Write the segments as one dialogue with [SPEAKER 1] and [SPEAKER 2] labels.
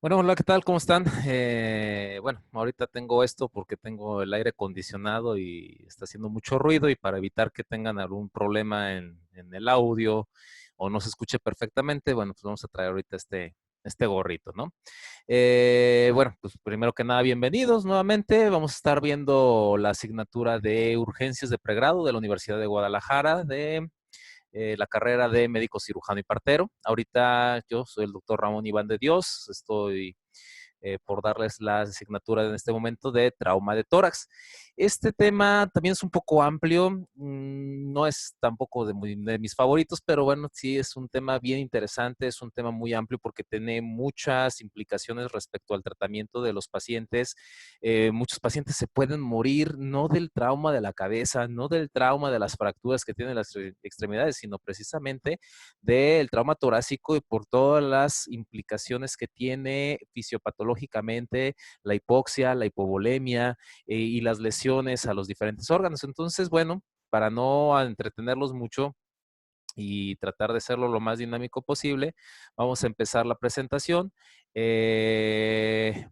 [SPEAKER 1] Bueno, hola, ¿qué tal? ¿Cómo están? Bueno, ahorita tengo esto porque tengo el aire acondicionado y está haciendo mucho ruido y para evitar que tengan algún problema en el audio o no se escuche perfectamente, bueno, pues vamos a traer ahorita este gorrito, ¿no? Bueno, pues primero que nada, bienvenidos nuevamente. Vamos a estar viendo la asignatura de urgencias de pregrado de la Universidad de Guadalajara de la carrera de médico cirujano y partero. Ahorita yo soy el doctor Ramón Iván de Dios, estoy por darles la asignatura en este momento de trauma de tórax. Este tema también es un poco amplio, no es tampoco de mis favoritos, pero bueno, sí es un tema bien interesante, es un tema muy amplio porque tiene muchas implicaciones respecto al tratamiento de los pacientes. Muchos pacientes se pueden morir no del trauma de la cabeza, no del trauma de las fracturas que tienen las extremidades, sino precisamente del trauma torácico y por todas las implicaciones que tiene fisiopatológicamente la hipoxia, la hipovolemia y las lesiones a los diferentes órganos. Entonces, bueno, para no entretenerlos mucho y tratar de hacerlo lo más dinámico posible, vamos a empezar la presentación. Eh,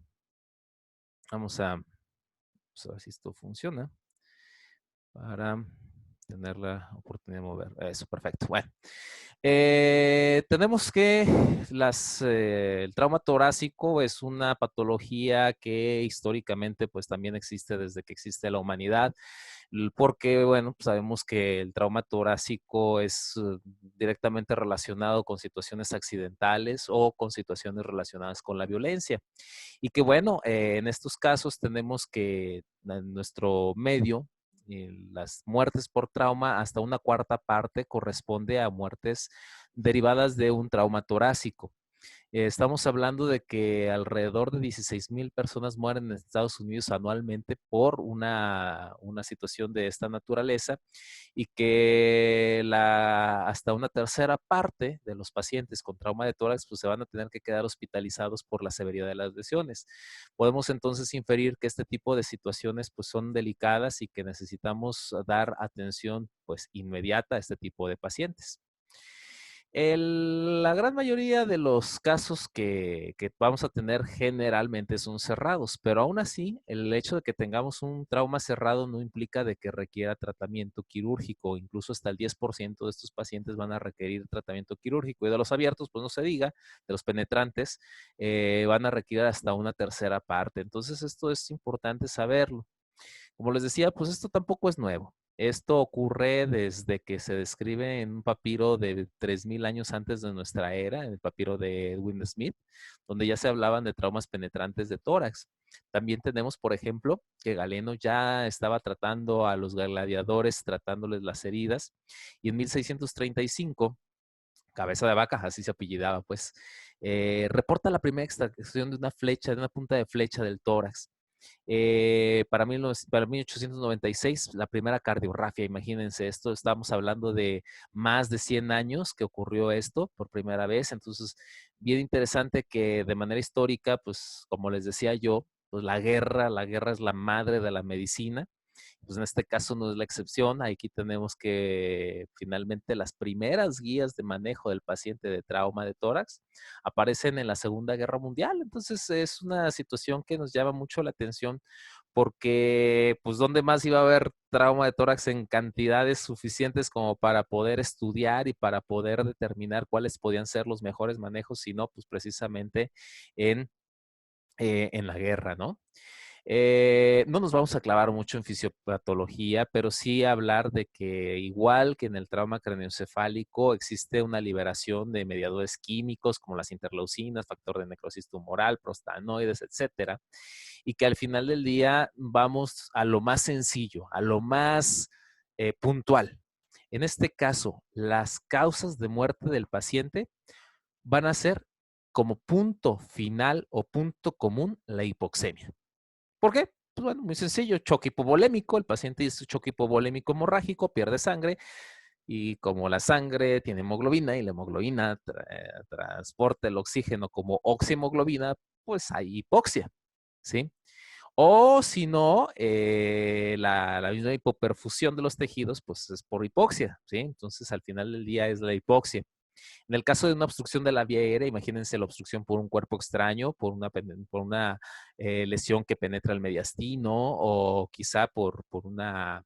[SPEAKER 1] vamos pues, a ver si esto funciona para tener la oportunidad de mover. Eso, perfecto. Bueno, tenemos que el trauma torácico es una patología que históricamente pues también existe desde que existe la humanidad, porque bueno, pues, sabemos que el trauma torácico es directamente relacionado con situaciones accidentales o con situaciones relacionadas con la violencia. Y que bueno, en estos casos tenemos que en nuestro medio, las muertes por trauma, hasta una cuarta parte corresponde a muertes derivadas de un trauma torácico. Estamos hablando de que alrededor de 16,000 personas mueren en Estados Unidos anualmente por una situación de esta naturaleza y que hasta una tercera parte de los pacientes con trauma de tórax pues, se van a tener que quedar hospitalizados por la severidad de las lesiones. Podemos entonces inferir que este tipo de situaciones pues, son delicadas y que necesitamos dar atención pues, inmediata a este tipo de pacientes. La gran mayoría de los casos que vamos a tener generalmente son cerrados, pero aún así, el hecho de que tengamos un trauma cerrado no implica de que requiera tratamiento quirúrgico. Incluso hasta el 10% de estos pacientes van a requerir tratamiento quirúrgico. Y de los abiertos, pues no se diga, de los penetrantes, van a requerir hasta una tercera parte. Entonces, esto es importante saberlo. Como les decía, pues esto tampoco es nuevo. Esto ocurre desde que se describe en un papiro de 3,000 años antes de nuestra era, en el papiro de Edwin Smith, donde ya se hablaban de traumas penetrantes de tórax. También tenemos, por ejemplo, que Galeno ya estaba tratando a los gladiadores, tratándoles las heridas, y en 1635, Cabeza de Vaca, así se apellidaba, pues, reporta la primera extracción de una flecha, de una punta de flecha del tórax. Para 1896, la primera cardiografía, imagínense esto, estamos hablando de más de 100 años que ocurrió esto por primera vez, entonces bien interesante que de manera histórica, pues como les decía yo, pues la guerra es la madre de la medicina, pues en este caso no es la excepción. Aquí tenemos que finalmente las primeras guías de manejo del paciente de trauma de tórax aparecen en la Segunda Guerra Mundial. Entonces es una situación que nos llama mucho la atención porque pues dónde más iba a haber trauma de tórax en cantidades suficientes como para poder estudiar y para poder determinar cuáles podían ser los mejores manejos, sino pues precisamente en, en la guerra, ¿no? No nos vamos a clavar mucho en fisiopatología, pero sí hablar de que igual que en el trauma craneoencefálico existe una liberación de mediadores químicos como las interleucinas, factor de necrosis tumoral, prostanoides, etcétera, y que al final del día vamos a lo más sencillo, a lo más puntual. En este caso, las causas de muerte del paciente van a ser como punto final o punto común la hipoxemia. ¿Por qué? Pues bueno, muy sencillo, choque hipovolémico, el paciente dice choque hipovolémico hemorrágico, pierde sangre y como la sangre tiene hemoglobina y la hemoglobina transporta el oxígeno como oxihemoglobina, pues hay hipoxia, ¿sí? O si no, la misma hipoperfusión de los tejidos, pues es por hipoxia, ¿sí? Entonces al final del día es la hipoxia. En el caso de una obstrucción de la vía aérea, imagínense la obstrucción por un cuerpo extraño, por una lesión que penetra el mediastino o quizá por una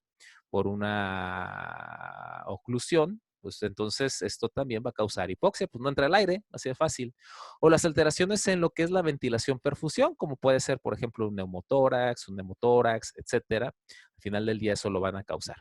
[SPEAKER 1] oclusión, pues entonces esto también va a causar hipoxia, pues no entra el aire, así de fácil. O las alteraciones en lo que es la ventilación perfusión, como puede ser, por ejemplo, un neumotórax, etcétera. Al final del día eso lo van a causar.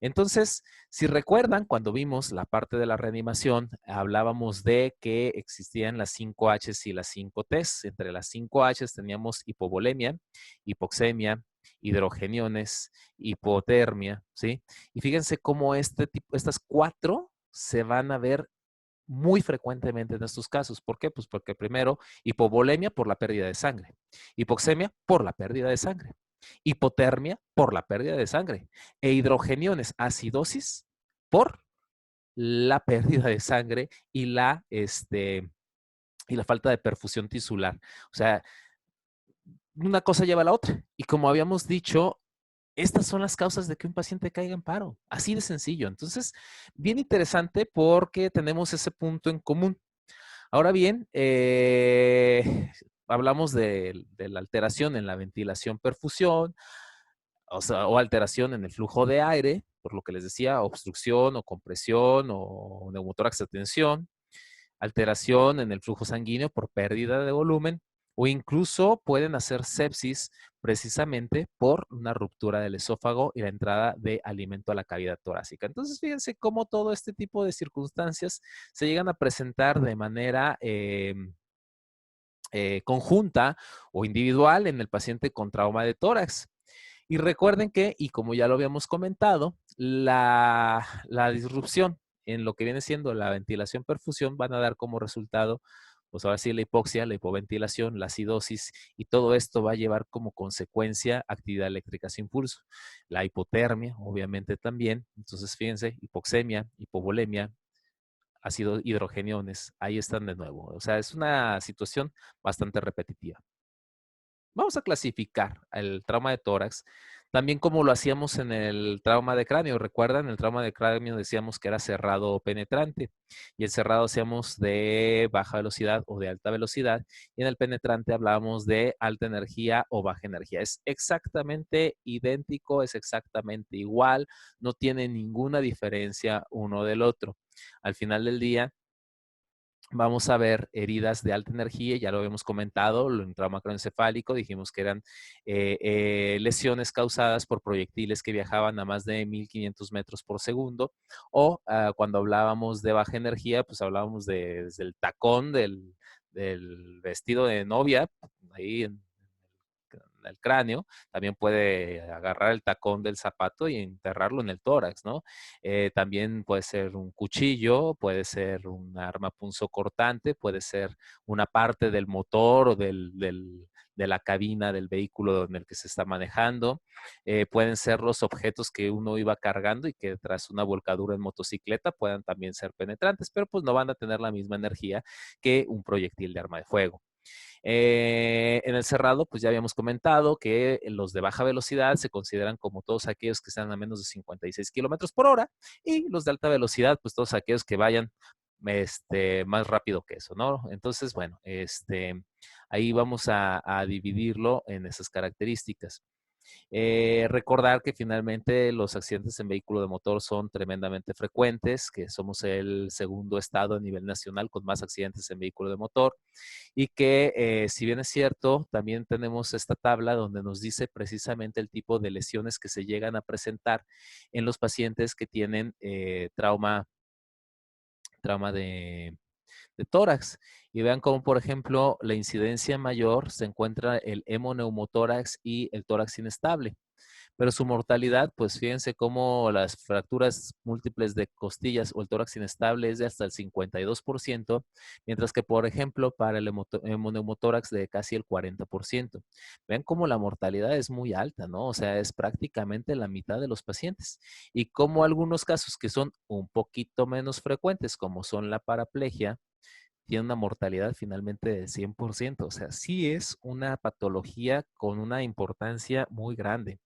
[SPEAKER 1] Entonces, si recuerdan, cuando vimos la parte de la reanimación, hablábamos de que existían las 5 Hs y las 5 Ts. Entre las 5 Hs teníamos hipovolemia, hipoxemia, hidrogeniones, hipotermia, ¿sí? Y fíjense cómo estas 4 se van a ver muy frecuentemente en estos casos. ¿Por qué? Pues porque primero, hipovolemia por la pérdida de sangre, hipoxemia por la pérdida de sangre, hipotermia por la pérdida de sangre e hidrogeniones, acidosis por la pérdida de sangre y la falta de perfusión tisular. O sea, una cosa lleva a la otra. Y como habíamos dicho, estas son las causas de que un paciente caiga en paro. Así de sencillo. Entonces, bien interesante porque tenemos ese punto en común. Ahora bien, hablamos de la alteración en la ventilación perfusión, o sea, o alteración en el flujo de aire, por lo que les decía, obstrucción o compresión o neumotórax de tensión, alteración en el flujo sanguíneo por pérdida de volumen, o incluso pueden hacer sepsis precisamente por una ruptura del esófago y la entrada de alimento a la cavidad torácica. Entonces, fíjense cómo todo este tipo de circunstancias se llegan a presentar de manera conjunta o individual en el paciente con trauma de tórax. Y recuerden que, y como ya lo habíamos comentado, la disrupción en lo que viene siendo la ventilación perfusión van a dar como resultado, pues ahora sí, la hipoxia, la hipoventilación, la acidosis, y todo esto va a llevar como consecuencia actividad eléctrica sin pulso. La hipotermia, obviamente también. Entonces, fíjense, hipoxemia, hipovolemia, ácido hidrogeniones, ahí están de nuevo. O sea, es una situación bastante repetitiva. Vamos a clasificar el trauma de tórax, también como lo hacíamos en el trauma de cráneo. ¿Recuerdan? El trauma de cráneo decíamos que era cerrado o penetrante, y el cerrado hacíamos de baja velocidad o de alta velocidad, y en el penetrante hablábamos de alta energía o baja energía. Es exactamente idéntico, es exactamente igual, no tiene ninguna diferencia uno del otro. Al final del día, vamos a ver heridas de alta energía, ya lo habíamos comentado, en trauma craneoencefálico, dijimos que eran lesiones causadas por proyectiles que viajaban a más de 1500 metros por segundo, o cuando hablábamos de baja energía, pues hablábamos desde el tacón del vestido de novia, ahí en el cráneo, también puede agarrar el tacón del zapato y enterrarlo en el tórax, ¿no? También puede ser un cuchillo, puede ser un arma punzocortante, puede ser una parte del motor o de la cabina del vehículo en el que se está manejando. Pueden ser los objetos que uno iba cargando y que tras una volcadura en motocicleta puedan también ser penetrantes, pero pues no van a tener la misma energía que un proyectil de arma de fuego. En el cerrado, pues ya habíamos comentado que los de baja velocidad se consideran como todos aquellos que están a menos de 56 kilómetros por hora, y los de alta velocidad, pues todos aquellos que vayan más rápido que eso, ¿no? Entonces, bueno, ahí vamos a dividirlo en esas características. Recordar que finalmente los accidentes en vehículo de motor son tremendamente frecuentes, que somos el segundo estado a nivel nacional con más accidentes en vehículo de motor, y que si bien es cierto, también tenemos esta tabla donde nos dice precisamente el tipo de lesiones que se llegan a presentar en los pacientes que tienen trauma de tórax. Y vean cómo, por ejemplo, la incidencia mayor se encuentra el hemoneumotórax y el tórax inestable. Pero su mortalidad, pues fíjense cómo las fracturas múltiples de costillas o el tórax inestable es de hasta el 52%, mientras que, por ejemplo, para el hemoneumotórax de casi el 40%. Vean cómo la mortalidad es muy alta, ¿no? O sea, es prácticamente la mitad de los pacientes. Y como algunos casos que son un poquito menos frecuentes, como son la paraplegia, tiene una mortalidad finalmente de 100%. O sea, sí es una patología con una importancia muy grande.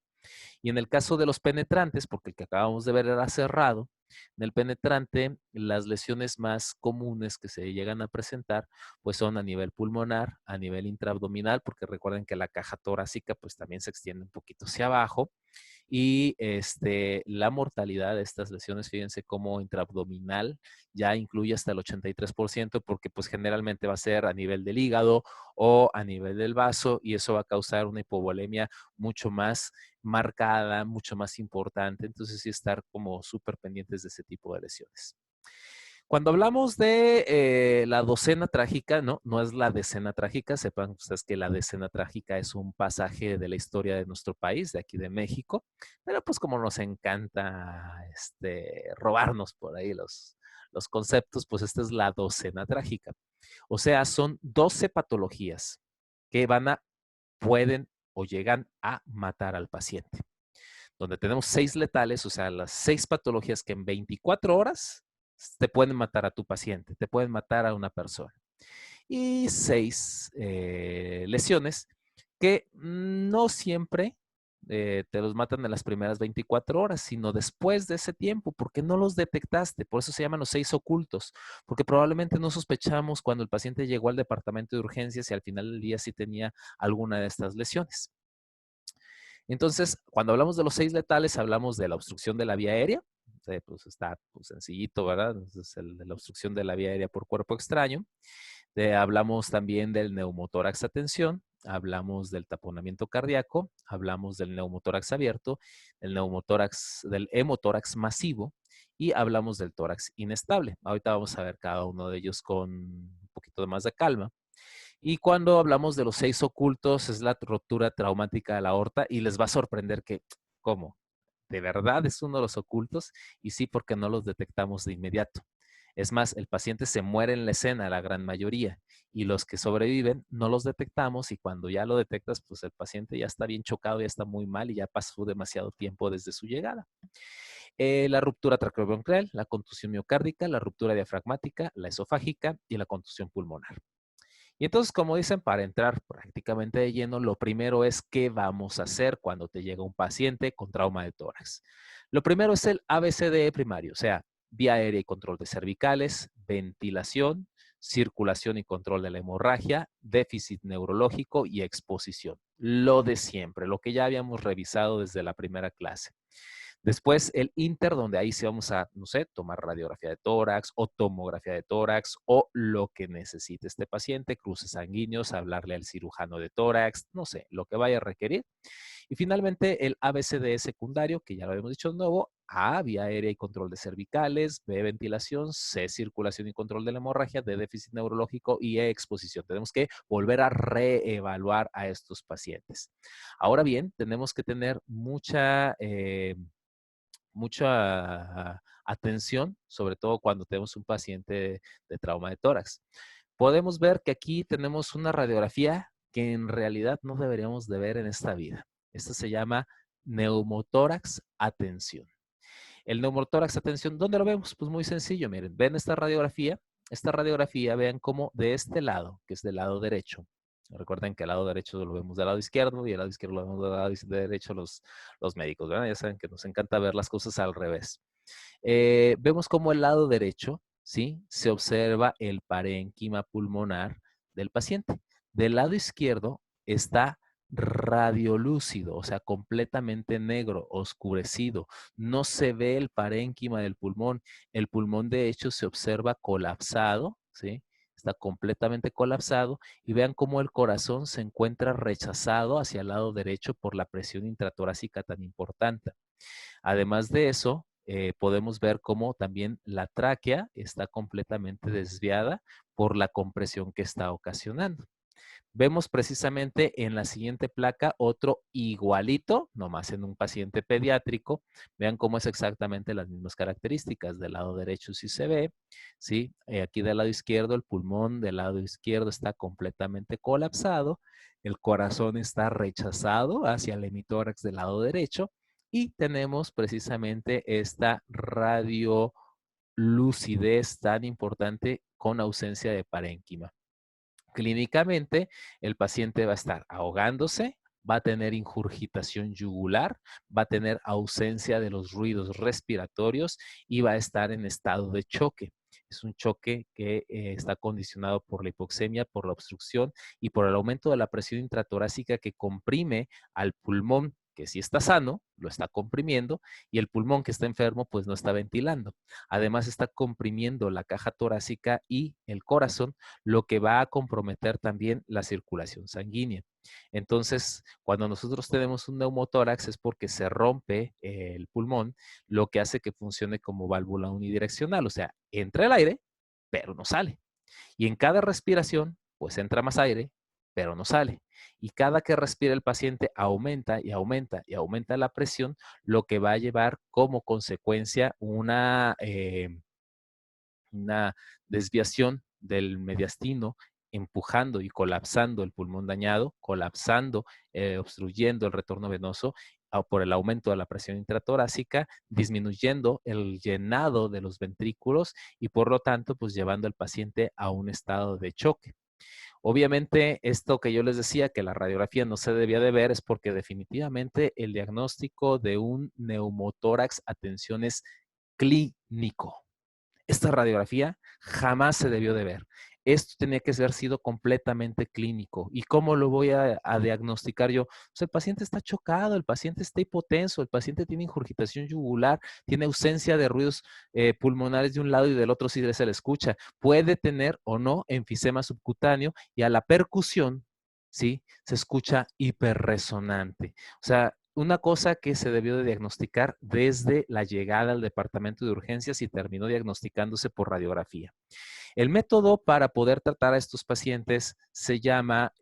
[SPEAKER 1] Y en el caso de los penetrantes, porque el que acabamos de ver era cerrado, En el penetrante, las lesiones más comunes que se llegan a presentar, pues son a nivel pulmonar, a nivel intraabdominal, porque recuerden que la caja torácica pues también se extiende un poquito hacia abajo. Y la mortalidad de estas lesiones, fíjense cómo intraabdominal ya incluye hasta el 83%, porque pues generalmente va a ser a nivel del hígado o a nivel del vaso, y eso va a causar una hipovolemia mucho más marcada, mucho más importante. Entonces sí estar como súper pendientes de ese tipo de lesiones. Cuando hablamos de la docena trágica, ¿no? No es la decena trágica, sepan ustedes que la decena trágica es un pasaje de la historia de nuestro país, de aquí de México, pero pues como nos encanta robarnos por ahí los conceptos, pues esta es la docena trágica. O sea, son 12 patologías que pueden o llegan a matar al paciente, donde tenemos 6 letales, o sea, las 6 patologías que en 24 horas te pueden matar a tu paciente, te pueden matar a una persona. Y 6 lesiones que no siempre te los matan en las primeras 24 horas, sino después de ese tiempo, porque no los detectaste. Por eso se llaman los 6 ocultos, porque probablemente no sospechamos cuando el paciente llegó al departamento de urgencias y al final del día sí tenía alguna de estas lesiones. Entonces, cuando hablamos de los 6 letales, hablamos de la obstrucción de la vía aérea. Pues está pues, sencillito, ¿verdad? Es el de la obstrucción de la vía aérea por cuerpo extraño. Hablamos también del neumotórax a tensión, hablamos del taponamiento cardíaco, hablamos del neumotórax abierto, del hemotórax masivo y hablamos del tórax inestable. Ahorita vamos a ver cada uno de ellos con un poquito más de calma. Y cuando hablamos de los 6 ocultos, es la ruptura traumática de la aorta y les va a sorprender que, ¿cómo? ¿De verdad es uno de los ocultos? Y sí, porque no los detectamos de inmediato. Es más, el paciente se muere en la escena, la gran mayoría, y los que sobreviven no los detectamos y cuando ya lo detectas, pues el paciente ya está bien chocado, ya está muy mal y ya pasó demasiado tiempo desde su llegada. La ruptura traqueobronquial, la contusión miocárdica, la ruptura diafragmática, la esofágica y la contusión pulmonar. Y entonces, como dicen, para entrar prácticamente de lleno, lo primero es qué vamos a hacer cuando te llega un paciente con trauma de tórax. Lo primero es el ABCDE primario, o sea, vía aérea y control de cervicales, ventilación, circulación y control de la hemorragia, déficit neurológico y exposición. Lo de siempre, lo que ya habíamos revisado desde la primera clase. Después el Inter, donde ahí sí vamos a, no sé, tomar radiografía de tórax o tomografía de tórax o lo que necesite este paciente, cruces sanguíneos, hablarle al cirujano de tórax, no sé, lo que vaya a requerir. Y finalmente el ABCD secundario, que ya lo habíamos dicho de nuevo, A, vía aérea y control de cervicales, B, ventilación, C, circulación y control de la hemorragia, D, déficit neurológico y E, exposición. Tenemos que volver a reevaluar a estos pacientes. Ahora bien, tenemos que tener mucha atención, sobre todo cuando tenemos un paciente de trauma de tórax. Podemos ver que aquí tenemos una radiografía que en realidad no deberíamos de ver en esta vida. Esta se llama neumotórax a tensión. El neumotórax a tensión, ¿dónde lo vemos? Pues muy sencillo, miren, ven esta radiografía, vean cómo de este lado, que es del lado derecho, recuerden que el lado derecho lo vemos del lado izquierdo y el lado izquierdo lo vemos del lado derecho los médicos, ¿verdad? Ya saben que nos encanta ver las cosas al revés. Vemos como el lado derecho, ¿sí? Se observa el parénquima pulmonar del paciente. Del lado izquierdo está radiolúcido, o sea, completamente negro, oscurecido. No se ve el parénquima del pulmón. El pulmón, de hecho, se observa colapsado, ¿sí? Está completamente colapsado y vean cómo el corazón se encuentra rechazado hacia el lado derecho por la presión intratorácica tan importante. Además de eso, podemos ver cómo también la tráquea está completamente desviada por la compresión que está ocasionando. Vemos precisamente en la siguiente placa otro igualito, nomás en un paciente pediátrico. Vean cómo es exactamente las mismas características. Del lado derecho sí se ve, ¿sí? Aquí del lado izquierdo, el pulmón del lado izquierdo está completamente colapsado. El corazón está rechazado hacia el hemitórax del lado derecho. Y tenemos precisamente esta radiolucidez tan importante con ausencia de parénquima. Clínicamente, el paciente va a estar ahogándose, va a tener ingurgitación yugular, va a tener ausencia de los ruidos respiratorios y va a estar en estado de choque. Es un choque que está condicionado por la hipoxemia, por la obstrucción y por el aumento de la presión intratorácica que comprime al pulmón que sí está sano, lo está comprimiendo, y el pulmón que está enfermo, pues no está ventilando. Además, está comprimiendo la caja torácica y el corazón, lo que va a comprometer también la circulación sanguínea. Entonces, cuando nosotros tenemos un neumotórax es porque se rompe el pulmón, lo que hace que funcione como válvula unidireccional, o sea, entra el aire, pero no sale. Y en cada respiración, pues entra más aire, pero no sale. Y cada que respira el paciente aumenta y aumenta y aumenta la presión, lo que va a llevar como consecuencia una desviación del mediastino, empujando y colapsando el pulmón dañado, colapsando, obstruyendo el retorno venoso por el aumento de la presión intratorácica, disminuyendo el llenado de los ventrículos y por lo tanto, pues llevando al paciente a un estado de choque. Obviamente, esto que yo les decía, que la radiografía no se debía de ver, es porque definitivamente el diagnóstico de un neumotórax, atención, es clínico. Esta radiografía jamás se debió de ver. Esto tenía que haber sido completamente clínico. ¿Y cómo lo voy a diagnosticar yo? Pues el paciente está chocado, el paciente está hipotenso, el paciente tiene ingurgitación yugular, tiene ausencia de ruidos pulmonares de un lado y del otro si se le escucha. Puede tener o no enfisema subcutáneo y a la percusión, ¿sí? Se escucha hiperresonante. O sea, una cosa que se debió de diagnosticar desde la llegada al departamento de urgencias y terminó diagnosticándose por radiografía. El método para poder tratar a estos pacientes se llama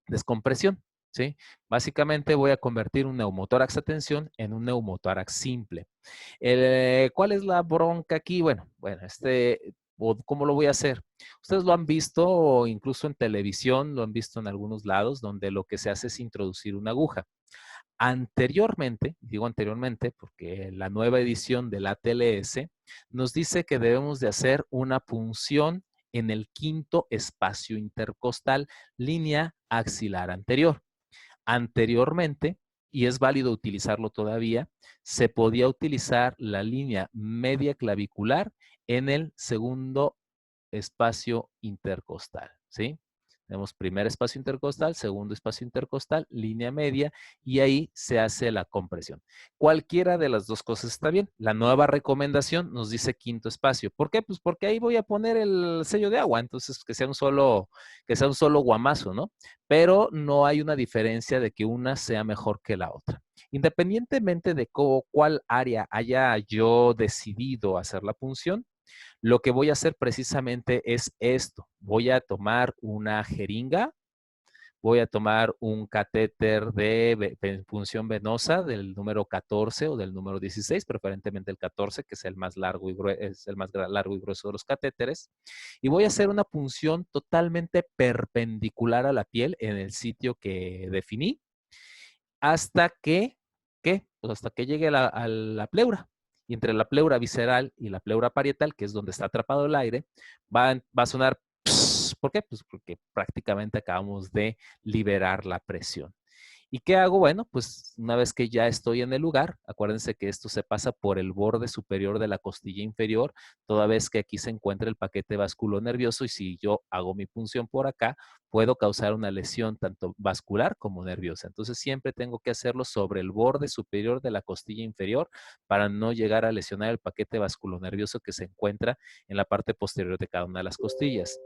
[SPEAKER 1] descompresión. ¿Sí? Básicamente voy a convertir un neumotórax a tensión en un neumotórax simple. ¿Cuál es la bronca aquí? Bueno, ¿cómo lo voy a hacer? Ustedes lo han visto incluso en televisión, lo han visto en algunos lados, donde lo que se hace es introducir una aguja. Anteriormente, digo anteriormente porque la nueva edición del ATLS nos dice que debemos de hacer una punción en el quinto espacio intercostal, línea axilar anterior. Anteriormente, y es válido utilizarlo todavía, se podía utilizar la línea media clavicular en el segundo espacio intercostal, ¿sí? Tenemos primer espacio intercostal, segundo espacio intercostal, línea media, y ahí se hace la compresión. Cualquiera de las dos cosas está bien. La nueva recomendación nos dice quinto espacio. ¿Por qué? Pues porque ahí voy a poner el sello de agua, entonces que sea un solo guamazo, ¿no? Pero no hay una diferencia de que una sea mejor que la otra. Independientemente de cuál área haya yo decidido hacer la punción, lo que voy a hacer precisamente es esto. Voy a tomar una jeringa, voy a tomar un catéter de punción venosa del número 14 o del número 16, preferentemente el 14, que es el más largo y grueso de los catéteres. Y voy a hacer una punción totalmente perpendicular a la piel en el sitio que definí hasta que, ¿qué? Pues hasta que llegue a la pleura. Y entre la pleura visceral y la pleura parietal, que es donde está atrapado el aire, va a sonar, pss. ¿Por qué? Pues porque prácticamente acabamos de liberar la presión. ¿Y qué hago? Bueno, pues una vez que ya estoy en el lugar, acuérdense que esto se pasa por el borde superior de la costilla inferior, toda vez que aquí se encuentra el paquete vasculonervioso y si yo hago mi punción por acá, puedo causar una lesión tanto vascular como nerviosa. Entonces siempre tengo que hacerlo sobre el borde superior de la costilla inferior para no llegar a lesionar el paquete vasculonervioso que se encuentra en la parte posterior de cada una de las costillas.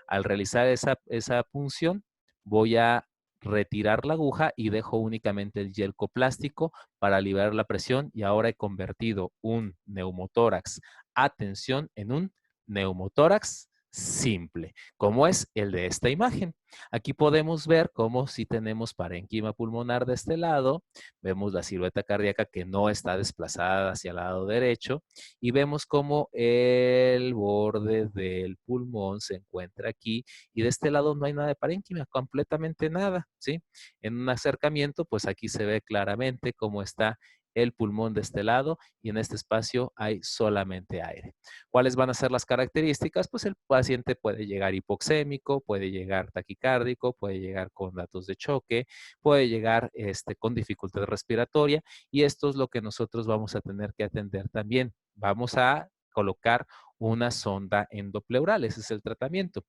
[SPEAKER 1] Al realizar esa punción, voy a retirar la aguja y dejo únicamente el yelco plástico para liberar la presión y ahora he convertido un neumotórax a tensión en un neumotórax simple, como es el de esta imagen. Aquí podemos ver cómo si tenemos parénquima pulmonar de este lado, vemos la silueta cardíaca que no está desplazada hacia el lado derecho y vemos cómo el borde del pulmón se encuentra aquí y de este lado no hay nada de parénquima, completamente nada, ¿sí? En un acercamiento, pues aquí se ve claramente cómo está el pulmón de este lado y en este espacio hay solamente aire. ¿Cuáles van a ser las características? Pues el paciente puede llegar hipoxémico, puede llegar taquicárdico, puede llegar con datos de choque, puede llegar con dificultad respiratoria y esto es lo que nosotros vamos a tener que atender también. Vamos a colocar una sonda endopleural, ese es el tratamiento.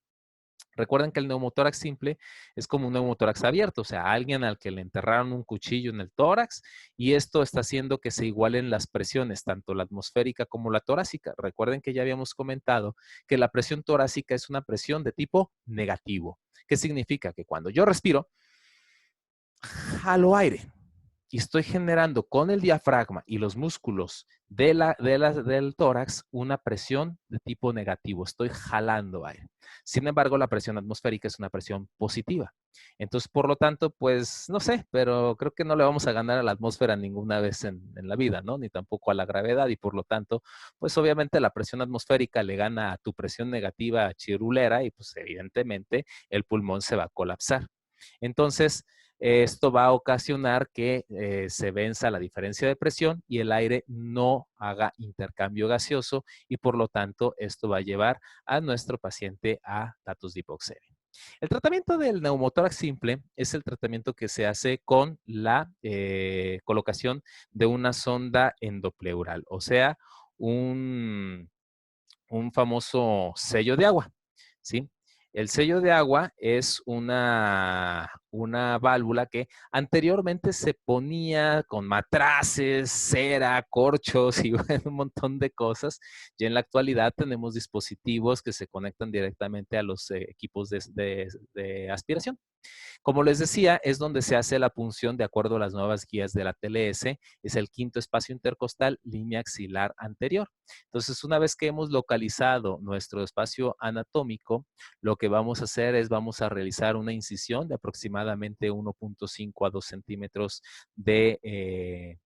[SPEAKER 1] Recuerden que el neumotórax simple es como un neumotórax abierto, o sea, alguien al que le enterraron un cuchillo en el tórax y esto está haciendo que se igualen las presiones, tanto la atmosférica como la torácica. Recuerden que ya habíamos comentado que la presión torácica es una presión de tipo negativo. ¿Qué significa? Que cuando yo respiro, jalo aire y estoy generando con el diafragma y los músculos del tórax una presión de tipo negativo. Estoy jalando aire. Sin embargo, la presión atmosférica es una presión positiva. Entonces, por lo tanto, pues no sé, pero creo que no le vamos a ganar a la atmósfera ninguna vez en la vida, ¿no? Ni tampoco a la gravedad y por lo tanto, pues obviamente la presión atmosférica le gana a tu presión negativa chirulera y pues evidentemente el pulmón se va a colapsar. Entonces, esto va a ocasionar que se venza la diferencia de presión y el aire no haga intercambio gaseoso y por lo tanto esto va a llevar a nuestro paciente a datos de hipoxemia. El tratamiento del neumotórax simple es el tratamiento que se hace con la colocación de una sonda endopleural, o sea, un famoso sello de agua, ¿sí? El sello de agua es una válvula que anteriormente se ponía con matraces, cera, corchos y un montón de cosas. Y en la actualidad tenemos dispositivos que se conectan directamente a los equipos de aspiración. Como les decía, es donde se hace la punción de acuerdo a las nuevas guías de la TLS, es el quinto espacio intercostal, línea axilar anterior. Entonces, una vez que hemos localizado nuestro espacio anatómico, lo que vamos a hacer es vamos a realizar una incisión de aproximadamente 1.5 a 2 centímetros de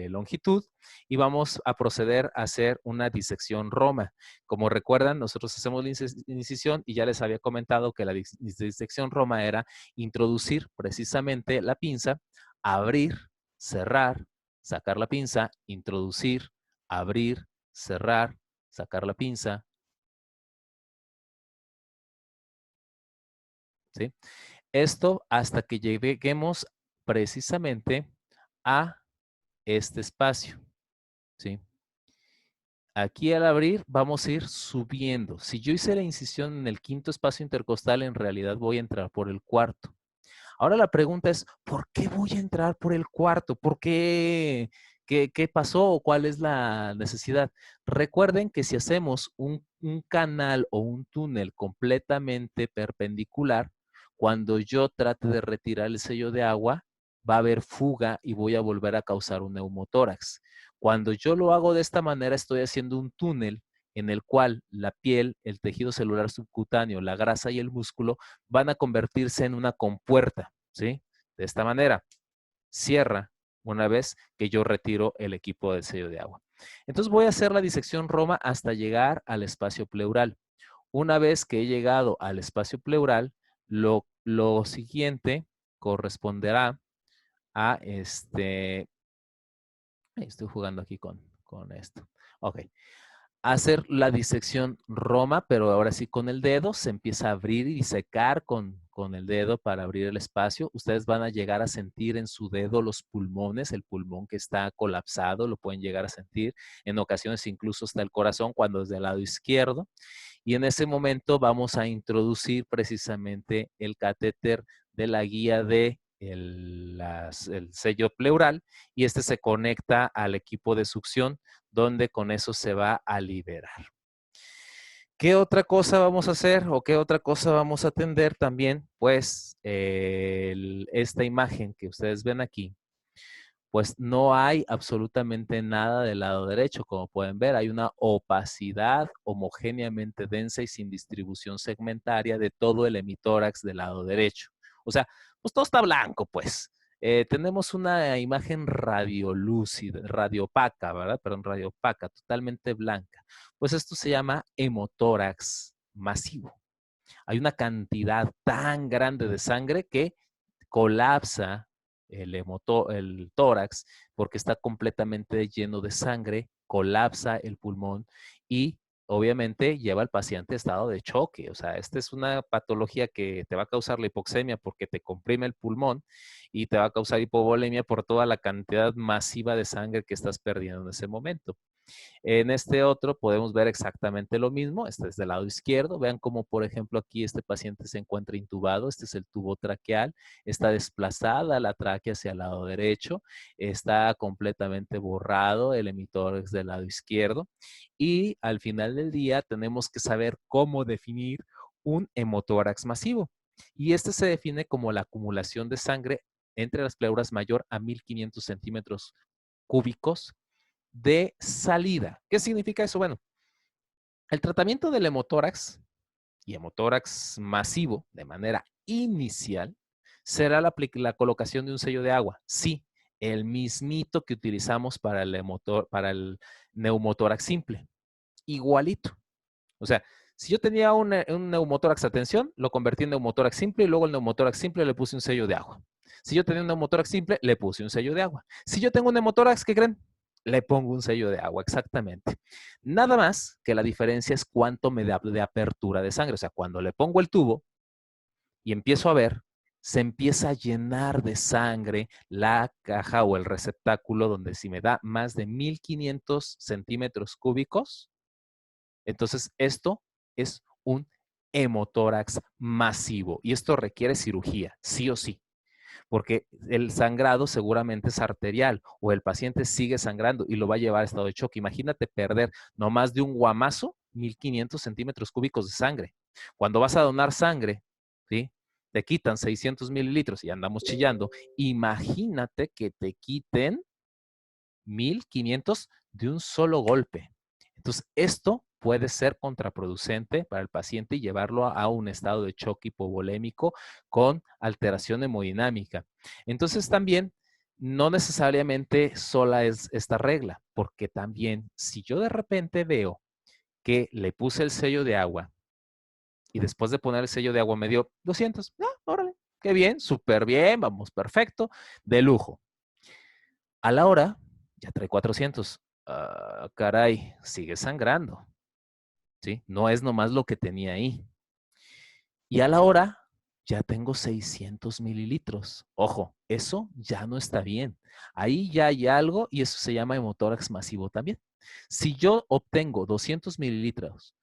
[SPEAKER 1] longitud y vamos a proceder a hacer una disección Roma. Como recuerdan, nosotros hacemos la incisión y ya les había comentado que la disección Roma era introducir precisamente la pinza, abrir, cerrar, sacar la pinza, introducir, abrir, cerrar, sacar la pinza, ¿sí? Esto hasta que lleguemos precisamente a este espacio, ¿sí? Aquí al abrir vamos a ir subiendo. Si yo hice la incisión en el quinto espacio intercostal, en realidad voy a entrar por el cuarto. Ahora la pregunta es, ¿por qué voy a entrar por el cuarto? ¿Por qué? ¿Qué pasó o cuál es la necesidad? Recuerden que si hacemos un canal o un túnel completamente perpendicular, cuando yo trate de retirar el sello de agua, va a haber fuga y voy a volver a causar un neumotórax. Cuando yo lo hago de esta manera, estoy haciendo un túnel en el cual la piel, el tejido celular subcutáneo, la grasa y el músculo van a convertirse en una compuerta, ¿sí? De esta manera, cierra una vez que yo retiro el equipo de sello de agua. Entonces voy a hacer la disección Roma hasta llegar al espacio pleural. Una vez que he llegado al espacio pleural, lo siguiente corresponderá a estoy jugando aquí con esto. Ok, hacer la disección Roma, pero ahora sí con el dedo, se empieza a abrir y secar con el dedo para abrir el espacio. Ustedes van a llegar a sentir en su dedo los pulmones, el pulmón que está colapsado, lo pueden llegar a sentir. En ocasiones incluso hasta el corazón cuando es del lado izquierdo. Y en ese momento vamos a introducir precisamente el catéter de la guía de el sello pleural y este se conecta al equipo de succión donde con eso se va a liberar. ¿Qué otra cosa vamos a hacer o qué otra cosa vamos a atender también? Pues esta imagen que ustedes ven aquí, pues no hay absolutamente nada del lado derecho. Como pueden ver, hay una opacidad homogéneamente densa y sin distribución segmentaria de todo el hemitórax del lado derecho. O sea, pues todo está blanco, pues. Tenemos una imagen radiolúcida, radiopaca, ¿verdad? Perdón, radiopaca, totalmente blanca. Pues esto se llama hemotórax masivo. Hay una cantidad tan grande de sangre que colapsa el tórax porque está completamente lleno de sangre, colapsa el pulmón y obviamente lleva al paciente a estado de choque. O sea, esta es una patología que te va a causar la hipoxemia porque te comprime el pulmón y te va a causar hipovolemia por toda la cantidad masiva de sangre que estás perdiendo en ese momento. En este otro podemos ver exactamente lo mismo. Este es del lado izquierdo. Vean cómo, por ejemplo, aquí este paciente se encuentra intubado. Este es el tubo traqueal. Está desplazada la tráquea hacia el lado derecho. Está completamente borrado el emitórax del lado izquierdo. Y al final del día tenemos que saber cómo definir un hemotórax masivo. Y este se define como la acumulación de sangre entre las pleuras mayor a 1500 centímetros cúbicos de salida. ¿Qué significa eso? Bueno, el tratamiento del hemotórax y hemotórax masivo de manera inicial será la colocación de un sello de agua. Sí, el mismito que utilizamos para el neumotórax simple. Igualito. O sea, si yo tenía un neumotórax a tensión, lo convertí en neumotórax simple y luego el neumotórax simple le puse un sello de agua. Si yo tenía un neumotórax simple, le puse un sello de agua. Si yo tengo un neumotórax, ¿qué creen? Le pongo un sello de agua, exactamente. Nada más que la diferencia es cuánto me da de apertura de sangre. O sea, cuando le pongo el tubo y empiezo a ver, se empieza a llenar de sangre la caja o el receptáculo donde si me da más de 1500 centímetros cúbicos, entonces, esto es un hemotórax masivo y esto requiere cirugía, sí o sí, porque el sangrado seguramente es arterial o el paciente sigue sangrando y lo va a llevar a estado de choque. Imagínate perder no más de un guamazo 1500 centímetros cúbicos de sangre. Cuando vas a donar sangre, ¿sí? Te quitan 600 mililitros y andamos chillando. Imagínate que te quiten 1500 de un solo golpe. Entonces, esto puede ser contraproducente para el paciente y llevarlo a un estado de choque hipovolémico con alteración hemodinámica. Entonces, también no necesariamente sola es esta regla, porque también si yo de repente veo que le puse el sello de agua y después de poner el sello de agua me dio 200, órale, qué bien, súper bien, vamos, perfecto, de lujo. A la hora, ya trae 400. Caray, sigue sangrando, ¿sí? No es nomás lo que tenía ahí. Y a la hora, ya tengo 600 mililitros. Ojo, eso ya no está bien. Ahí ya hay algo y eso se llama hemotórax masivo también. Si yo obtengo 200 mililitros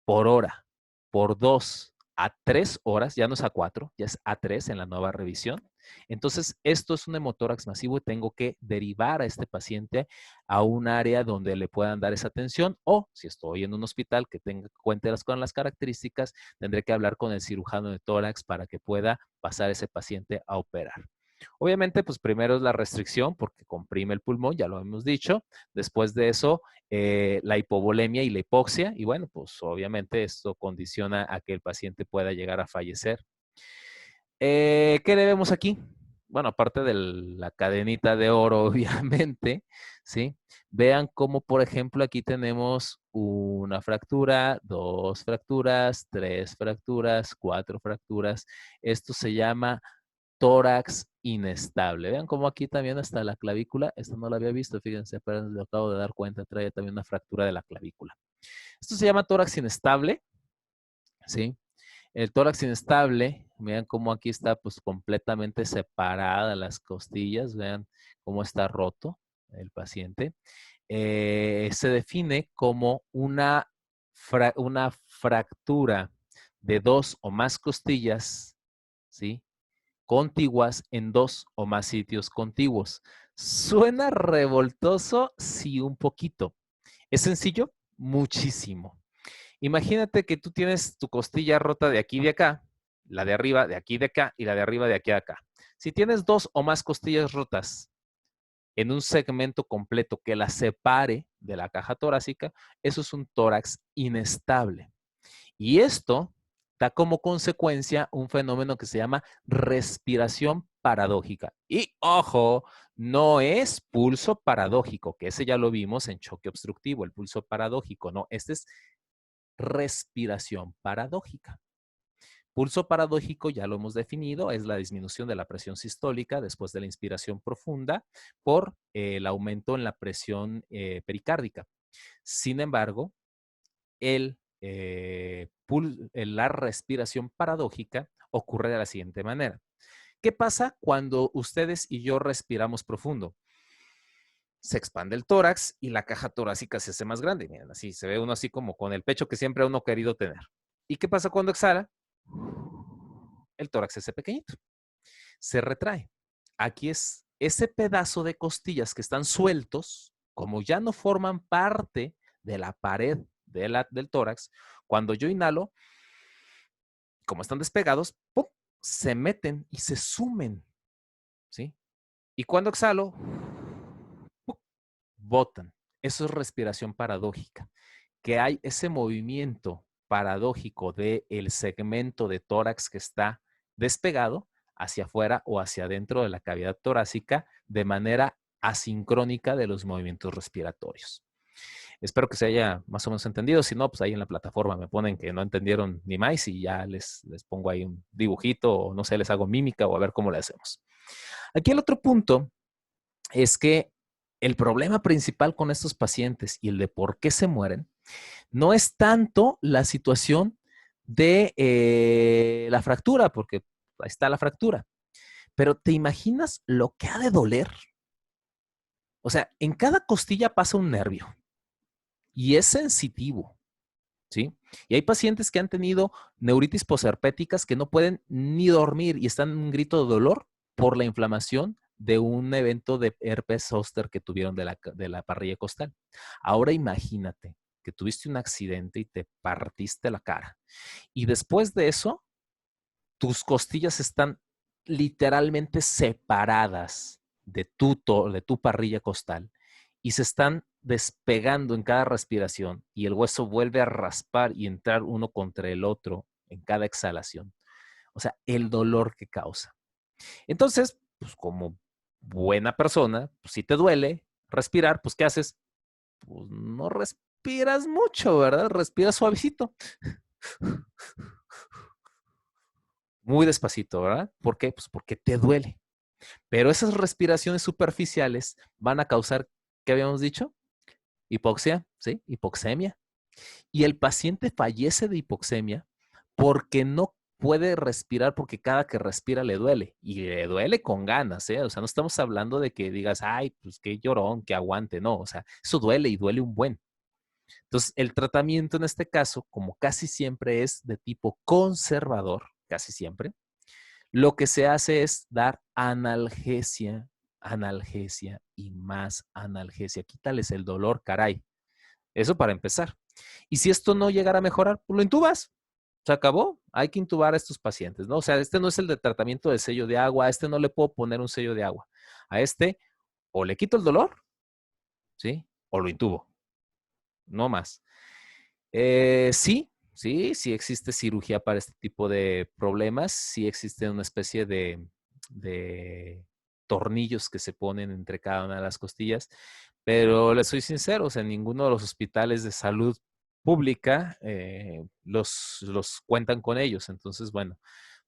[SPEAKER 1] por hora, por 2 a 3 horas, ya no es a 4, ya es a 3 en la nueva revisión. Entonces, esto es un hemotórax masivo y tengo que derivar a este paciente a un área donde le puedan dar esa atención o si estoy en un hospital que tenga cuente con las características, tendré que hablar con el cirujano de tórax para que pueda pasar ese paciente a operar. Obviamente, pues primero es la restricción porque comprime el pulmón, ya lo hemos dicho. Después de eso, la hipovolemia y la hipoxia. Y bueno, pues obviamente esto condiciona a que el paciente pueda llegar a fallecer. ¿Qué le vemos aquí? Bueno, aparte de la cadenita de oro, obviamente, ¿sí? Vean cómo, por ejemplo, aquí tenemos una fractura, 2 fracturas, 3 fracturas, 4 fracturas. Esto se llama tórax inestable. Vean cómo aquí también hasta la clavícula, esto no lo había visto, fíjense, apenas me acabo de dar cuenta, trae también una fractura de la clavícula. Esto se llama tórax inestable, ¿sí? El tórax inestable, vean cómo aquí está pues completamente separada las costillas, vean cómo está roto el paciente. Se define como una fractura de 2 o más costillas, ¿sí? Contiguas en 2 o más sitios contiguos. ¿Suena revoltoso? Sí, un poquito. ¿Es sencillo? Muchísimo. Imagínate que tú tienes tu costilla rota de aquí y de acá, la de arriba de aquí y de acá y la de arriba de aquí a acá. Si tienes 2 o más costillas rotas en un segmento completo que la separe de la caja torácica, eso es un tórax inestable. Y esto da como consecuencia un fenómeno que se llama respiración paradójica. Y ojo, no es pulso paradójico, que ese ya lo vimos en choque obstructivo, el pulso paradójico, no, este es respiración paradójica. Pulso paradójico, ya lo hemos definido, es la disminución de la presión sistólica después de la inspiración profunda por el aumento en la presión pericárdica. Sin embargo, la respiración paradójica ocurre de la siguiente manera. ¿Qué pasa cuando ustedes y yo respiramos profundo? Se expande el tórax y la caja torácica se hace más grande. Miren, así se ve uno así como con el pecho que siempre uno ha querido tener. ¿Y qué pasa cuando exhala? El tórax se hace pequeñito, se retrae. Aquí es ese pedazo de costillas que están sueltos, como ya no forman parte de la pared del tórax, cuando yo inhalo, como están despegados, ¡pum!, se meten y se sumen, ¿sí? Y cuando exhalo, ¡pum!, botan. Eso es respiración paradójica, que hay ese movimiento paradójico del segmento de tórax que está despegado hacia afuera o hacia adentro de la cavidad torácica de manera asincrónica de los movimientos respiratorios. Espero que se haya más o menos entendido. Si no, pues ahí en la plataforma me ponen que no entendieron ni más y ya les pongo ahí un dibujito o no sé, les hago mímica o a ver cómo le hacemos. Aquí el otro punto es que el problema principal con estos pacientes y el de por qué se mueren no es tanto la situación de la fractura, porque ahí está la fractura, pero ¿te imaginas lo que ha de doler? O sea, en cada costilla pasa un nervio y es sensitivo, ¿sí? Y hay pacientes que han tenido neuritis posherpéticas que no pueden ni dormir y están en un grito de dolor por la inflamación de un evento de herpes zóster que tuvieron de la parrilla costal. Ahora imagínate que tuviste un accidente y te partiste la cara. Y después de eso, tus costillas están literalmente separadas de tu parrilla costal y se están despegando en cada respiración y el hueso vuelve a raspar y entrar uno contra el otro en cada exhalación. O sea, el dolor que causa. Entonces, pues como buena persona, pues si te duele respirar, pues ¿qué haces? Pues no respiras mucho, ¿verdad? Respiras suavecito. Muy despacito, ¿verdad? ¿Por qué? Pues porque te duele. Pero esas respiraciones superficiales van a causar, ¿qué habíamos dicho? Hipoxia, ¿sí? Hipoxemia. Y el paciente fallece de hipoxemia porque no puede respirar porque cada que respira le duele y le duele con ganas, ¿eh? O sea, no estamos hablando de que digas, ay, pues qué llorón, que aguante, no, o sea, eso duele y duele un buen. Entonces, el tratamiento en este caso, como casi siempre es de tipo conservador, casi siempre, lo que se hace es dar analgesia, analgesia y más analgesia. Quítales el dolor, caray. Eso para empezar. Y si esto no llegara a mejorar, pues lo intubas. Se acabó. Hay que intubar a estos pacientes, ¿no? O sea, este no es el de tratamiento de sello de agua. A este no le puedo poner un sello de agua. A este o le quito el dolor, ¿sí? O lo intubo. No más. Sí existe cirugía para este tipo de problemas. Sí existe una especie de tornillos que se ponen entre cada una de las costillas, pero les soy sincero, o sea, en ninguno de los hospitales de salud pública los cuentan con ellos. Entonces, bueno,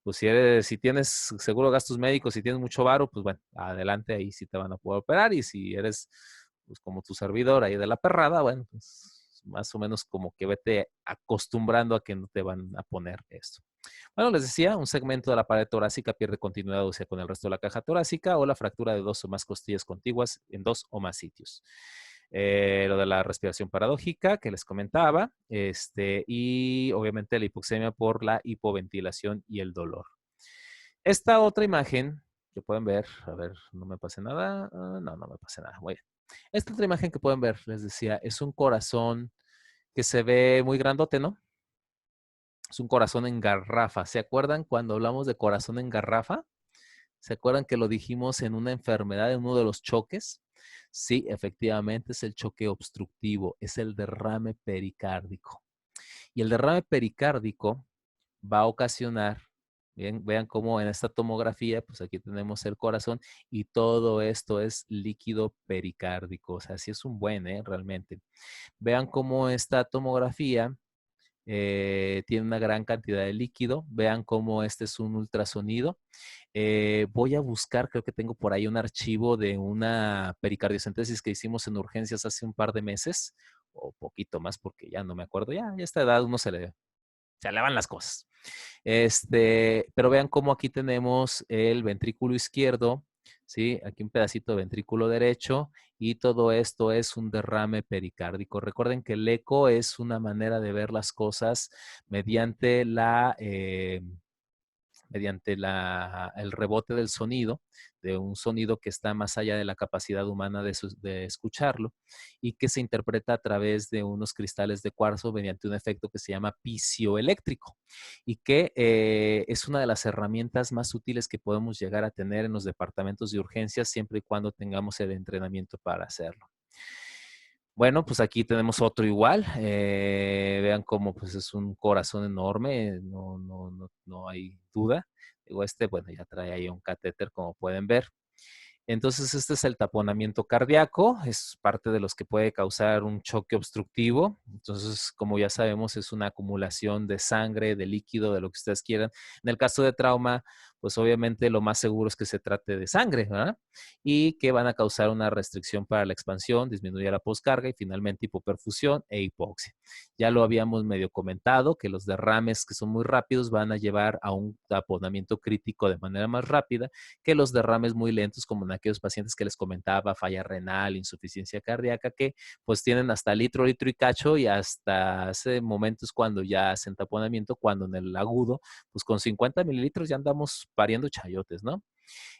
[SPEAKER 1] pues si tienes seguro de gastos médicos, si tienes mucho varo, pues bueno, adelante, ahí sí te van a poder operar. Y si eres pues como tu servidor ahí de la perrada, bueno, pues más o menos como que vete acostumbrando a que no te van a poner esto. Bueno, les decía, un segmento de la pared torácica pierde continuidad ósea con el resto de la caja torácica o la fractura de dos o más costillas contiguas en dos o más sitios. Lo de la respiración paradójica que les comentaba, y obviamente la hipoxemia por la hipoventilación y el dolor. Esta otra imagen que pueden ver, a ver, no me pase nada, no me pase nada, muy bien. Esta otra imagen que pueden ver, les decía, es un corazón que se ve muy grandote, ¿no? Es un corazón en garrafa. ¿Se acuerdan cuando hablamos de corazón en garrafa? ¿Se acuerdan que lo dijimos en una enfermedad, en uno de los choques? Sí, efectivamente es el choque obstructivo, es el derrame pericárdico. Y el derrame pericárdico va a ocasionar, bien, vean cómo en esta tomografía, pues aquí tenemos el corazón y todo esto es líquido pericárdico. O sea, sí es un buen, realmente. Vean cómo esta tomografía tiene una gran cantidad de líquido. Vean cómo este es un ultrasonido. Voy a buscar, creo que tengo por ahí un archivo de una pericardiocentesis que hicimos en urgencias hace un par de meses, o poquito más, porque ya no me acuerdo. Ya a esta edad uno se le van las cosas. Pero vean cómo aquí tenemos el ventrículo izquierdo, ¿sí? Aquí un pedacito de ventrículo derecho y todo esto es un derrame pericárdico. Recuerden que el eco es una manera de ver las cosas mediante el rebote del sonido, de un sonido que está más allá de la capacidad humana de escucharlo y que se interpreta a través de unos cristales de cuarzo mediante un efecto que se llama piezoeléctrico y que es una de las herramientas más útiles que podemos llegar a tener en los departamentos de urgencias siempre y cuando tengamos el entrenamiento para hacerlo. Bueno, pues aquí tenemos otro igual. Vean cómo pues es un corazón enorme, no hay duda. Digo, bueno, ya trae ahí un catéter, como pueden ver. Entonces, este es el taponamiento cardíaco, es parte de los que puede causar un choque obstructivo. Entonces, como ya sabemos, es una acumulación de sangre, de líquido, de lo que ustedes quieran. En el caso de trauma, pues obviamente lo más seguro es que se trate de sangre, ¿verdad? Y que van a causar una restricción para la expansión, disminuye la poscarga y finalmente hipoperfusión e hipoxia. Ya lo habíamos medio comentado, que los derrames que son muy rápidos van a llevar a un taponamiento crítico de manera más rápida que los derrames muy lentos, como en aquellos pacientes que les comentaba, falla renal, insuficiencia cardíaca, que pues tienen hasta litro, litro y cacho y hasta ese momento es cuando ya hacen taponamiento, cuando en el agudo, pues con 50 mililitros ya andamos pariendo chayotes, ¿no?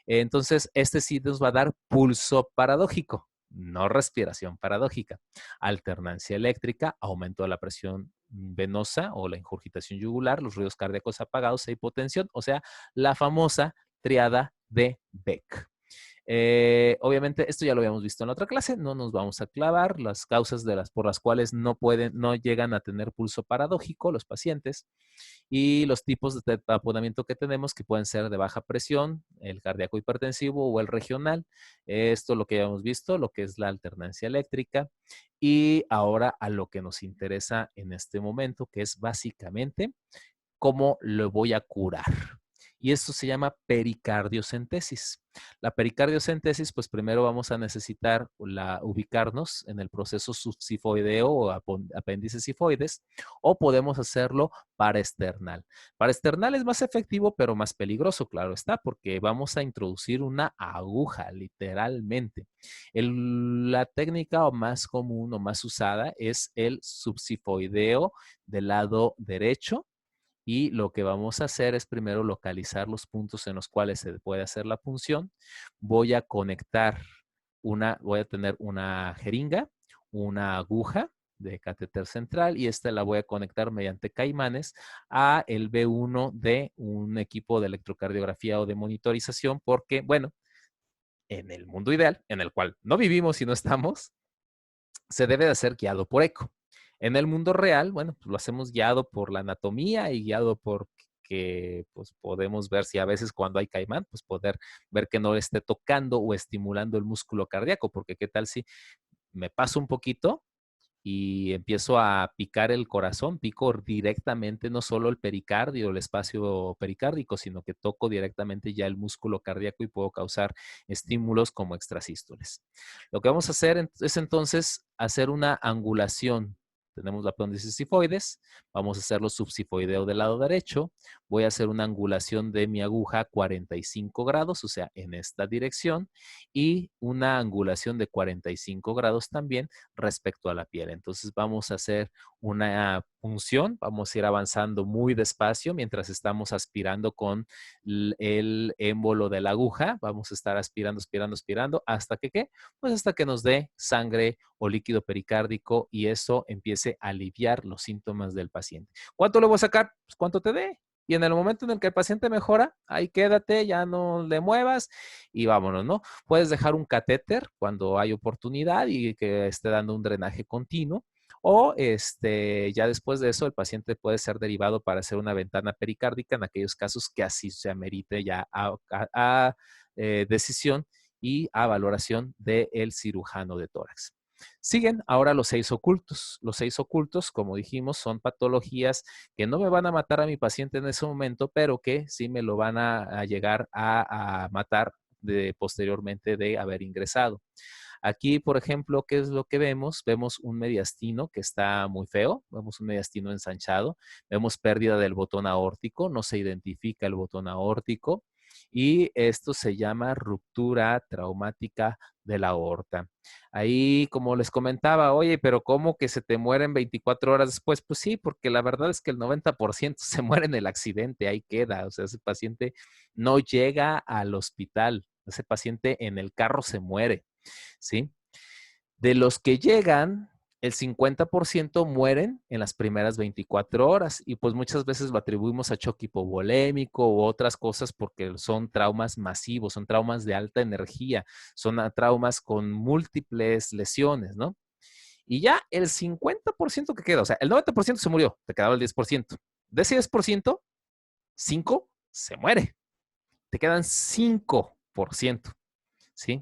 [SPEAKER 1] Entonces, este sí nos va a dar pulso paradójico, no respiración paradójica. Alternancia eléctrica, aumento de la presión venosa o la ingurgitación yugular, los ruidos cardíacos apagados e hipotensión, o sea, la famosa triada de Beck. Obviamente, esto ya lo habíamos visto en la otra clase, no nos vamos a clavar las causas por las cuales no llegan a tener pulso paradójico los pacientes y los tipos de taponamiento que tenemos que pueden ser de baja presión, el cardíaco hipertensivo o el regional. Esto es lo que ya hemos visto, lo que es la alternancia eléctrica. Y ahora a lo que nos interesa en este momento, que es básicamente cómo lo voy a curar. Y esto se llama pericardiocentesis. La pericardiocentesis, pues primero vamos a necesitar ubicarnos en el proceso subsifoideo o apéndices sifoides, o podemos hacerlo paraesternal. Paraesternal es más efectivo, pero más peligroso, claro está, porque vamos a introducir una aguja, literalmente. La técnica más común o más usada es el subsifoideo del lado derecho, y lo que vamos a hacer es primero localizar los puntos en los cuales se puede hacer la punción. Voy a voy a tener una jeringa, una aguja de catéter central y esta la voy a conectar mediante caimanes a el B1 de un equipo de electrocardiografía o de monitorización porque, bueno, en el mundo ideal, en el cual no vivimos y no estamos, se debe de hacer guiado por eco. En el mundo real, bueno, pues lo hacemos guiado por la anatomía y guiado por que pues podemos ver si a veces cuando hay caimán, pues poder ver que no esté tocando o estimulando el músculo cardíaco, porque qué tal si me paso un poquito y empiezo a picar el corazón, pico directamente no solo el pericardio, el espacio pericárdico, sino que toco directamente ya el músculo cardíaco y puedo causar estímulos como extrasístoles. Lo que vamos a hacer es entonces hacer una angulación. Tenemos la apéndice sifoides, vamos a hacerlo subsifoideo del lado derecho, voy a hacer una angulación de mi aguja a 45 grados, o sea, en esta dirección, y una angulación de 45 grados también respecto a la piel. Entonces vamos a hacer una punción, vamos a ir avanzando muy despacio mientras estamos aspirando con el émbolo de la aguja, vamos a estar aspirando, aspirando, aspirando hasta que, ¿qué? Pues hasta que nos dé sangre o líquido pericárdico y eso empiece a aliviar los síntomas del paciente. ¿Cuánto le voy a sacar? Pues cuánto te dé. Y en el momento en el que el paciente mejora, ahí quédate, ya no le muevas y vámonos, ¿no? Puedes dejar un catéter cuando hay oportunidad y que esté dando un drenaje continuo. O ya después de eso, el paciente puede ser derivado para hacer una ventana pericárdica en aquellos casos que así se amerite ya a decisión y a valoración del cirujano de tórax. Siguen ahora los 6 ocultos. Los 6 ocultos, como dijimos, son patologías que no me van a matar a mi paciente en ese momento, pero que sí me lo van a llegar a matar posteriormente de haber ingresado. Aquí, por ejemplo, ¿qué es lo que vemos? Vemos un mediastino que está muy feo, vemos un mediastino ensanchado, vemos pérdida del botón aórtico, no se identifica el botón aórtico y esto se llama ruptura traumática de la aorta. Ahí, como les comentaba, oye, pero ¿cómo que se te mueren 24 horas después? Pues sí, porque la verdad es que el 90% se muere en el accidente, ahí queda, o sea, ese paciente no llega al hospital, ese paciente en el carro se muere. ¿Sí? De los que llegan, el 50% mueren en las primeras 24 horas y pues muchas veces lo atribuimos a choque hipovolémico u otras cosas porque son traumas masivos, son traumas de alta energía, son traumas con múltiples lesiones, ¿no? Y ya el 50% que queda, o sea, el 90% se murió, te quedaba el 10%. De ese 10%, 5 se muere, te quedan 5%, ¿sí?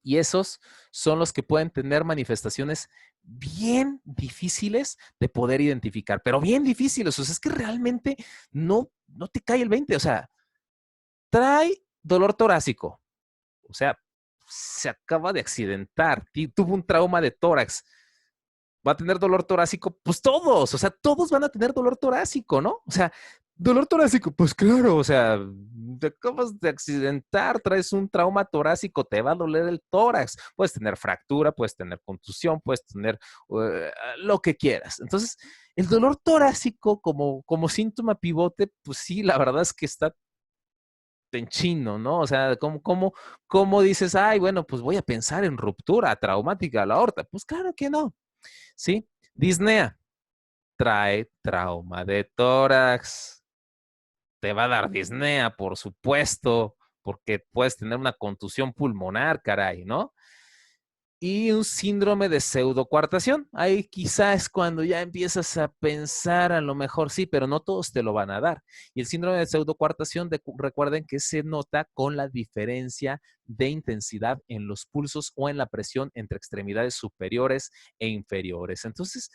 [SPEAKER 1] Y esos son los que pueden tener manifestaciones bien difíciles de poder identificar, pero bien difíciles. O sea, es que realmente no te cae el 20. O sea, trae dolor torácico. O sea, se acaba de accidentar, tuvo un trauma de tórax. ¿Va a tener dolor torácico? Pues todos, o sea, todos van a tener dolor torácico, ¿no? O sea, dolor torácico, pues claro, o sea, te acabas de accidentar, traes un trauma torácico, te va a doler el tórax, puedes tener fractura, puedes tener contusión, puedes tener lo que quieras. Entonces, el dolor torácico como síntoma pivote, pues sí, la verdad es que está en chino, ¿no? O sea, ¿cómo dices, ay, bueno, pues voy a pensar en ruptura traumática de la aorta? Pues claro que no, ¿sí? Disnea trae trauma de tórax. Te va a dar disnea, por supuesto, porque puedes tener una contusión pulmonar, caray, ¿no? Y un síndrome de pseudocoartación. Ahí quizás es cuando ya empiezas a pensar, a lo mejor sí, pero no todos te lo van a dar. Y el síndrome de pseudocoartación, recuerden que se nota con la diferencia de intensidad en los pulsos o en la presión entre extremidades superiores e inferiores. Entonces,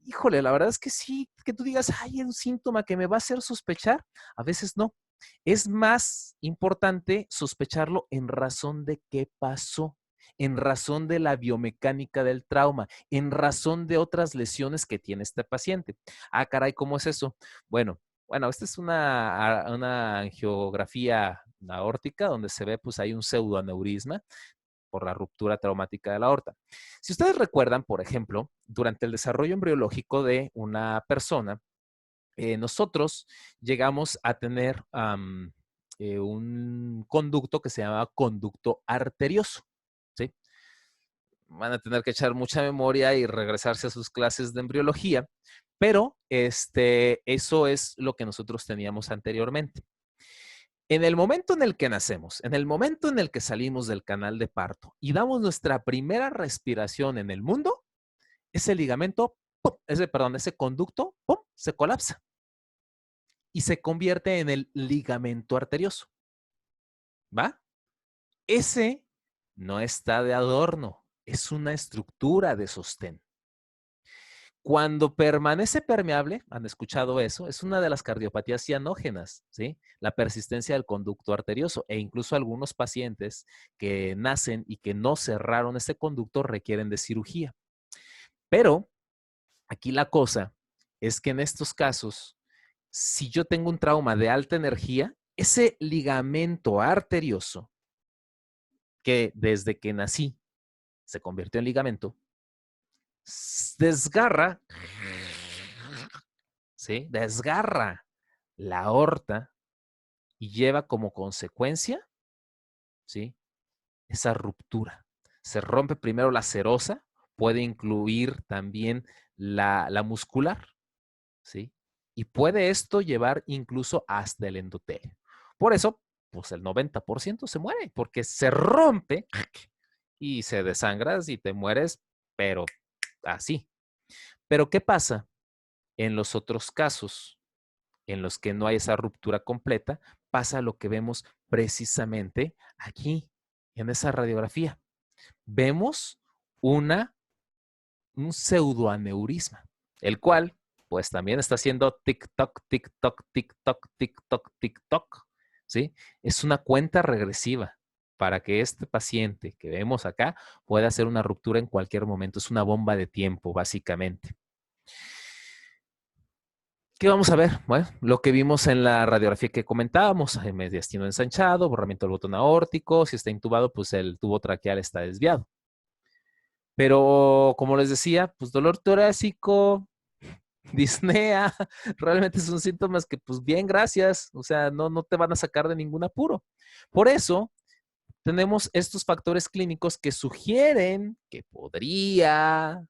[SPEAKER 1] híjole, la verdad es que sí, que tú digas, hay un síntoma que me va a hacer sospechar, a veces no. Es más importante sospecharlo en razón de qué pasó, en razón de la biomecánica del trauma, en razón de otras lesiones que tiene este paciente. Ah, caray, ¿cómo es eso? Bueno, esta es una angiografía aórtica donde se ve, pues hay un pseudoaneurisma por la ruptura traumática de la aorta. Si ustedes recuerdan, por ejemplo, durante el desarrollo embriológico de una persona, nosotros llegamos a tener un conducto que se llama conducto arterioso, ¿sí? Van a tener que echar mucha memoria y regresarse a sus clases de embriología, pero eso es lo que nosotros teníamos anteriormente. En el momento en el que nacemos, en el momento en el que salimos del canal de parto y damos nuestra primera respiración en el mundo, ese ligamento, ¡pum! Ese conducto, ¡pum!, se colapsa y se convierte en el ligamento arterioso. ¿Va? Ese no está de adorno, es una estructura de sostén. Cuando permanece permeable, han escuchado eso, es una de las cardiopatías cianógenas, ¿sí? La persistencia del conducto arterioso e incluso algunos pacientes que nacen y que no cerraron ese conducto requieren de cirugía. Pero aquí la cosa es que en estos casos, si yo tengo un trauma de alta energía, ese ligamento arterioso que desde que nací se convirtió en ligamento, desgarra, ¿sí? Desgarra la aorta y lleva como consecuencia, ¿sí?, esa ruptura. Se rompe primero la serosa, puede incluir también la muscular, ¿sí? Y puede esto llevar incluso hasta el endotelio. Por eso, pues el 90% se muere, porque se rompe y se desangras y te mueres, pero así. Pero ¿qué pasa en los otros casos en los que no hay esa ruptura completa? Pasa lo que vemos precisamente aquí, en esa radiografía. Vemos un pseudoaneurisma, el cual pues también está haciendo tic-toc, tic-toc, tic-toc, tic-toc, tic-toc, ¿sí? Es una cuenta regresiva para que este paciente que vemos acá pueda hacer una ruptura en cualquier momento. Es una bomba de tiempo, básicamente. ¿Qué vamos a ver? Bueno, lo que vimos en la radiografía que comentábamos, mediastino ensanchado, borramiento del botón aórtico, si está intubado, pues el tubo traqueal está desviado. Pero, como les decía, pues dolor torácico, disnea, realmente son síntomas que, pues bien, gracias, o sea, no te van a sacar de ningún apuro. Por eso, tenemos estos factores clínicos que sugieren que podría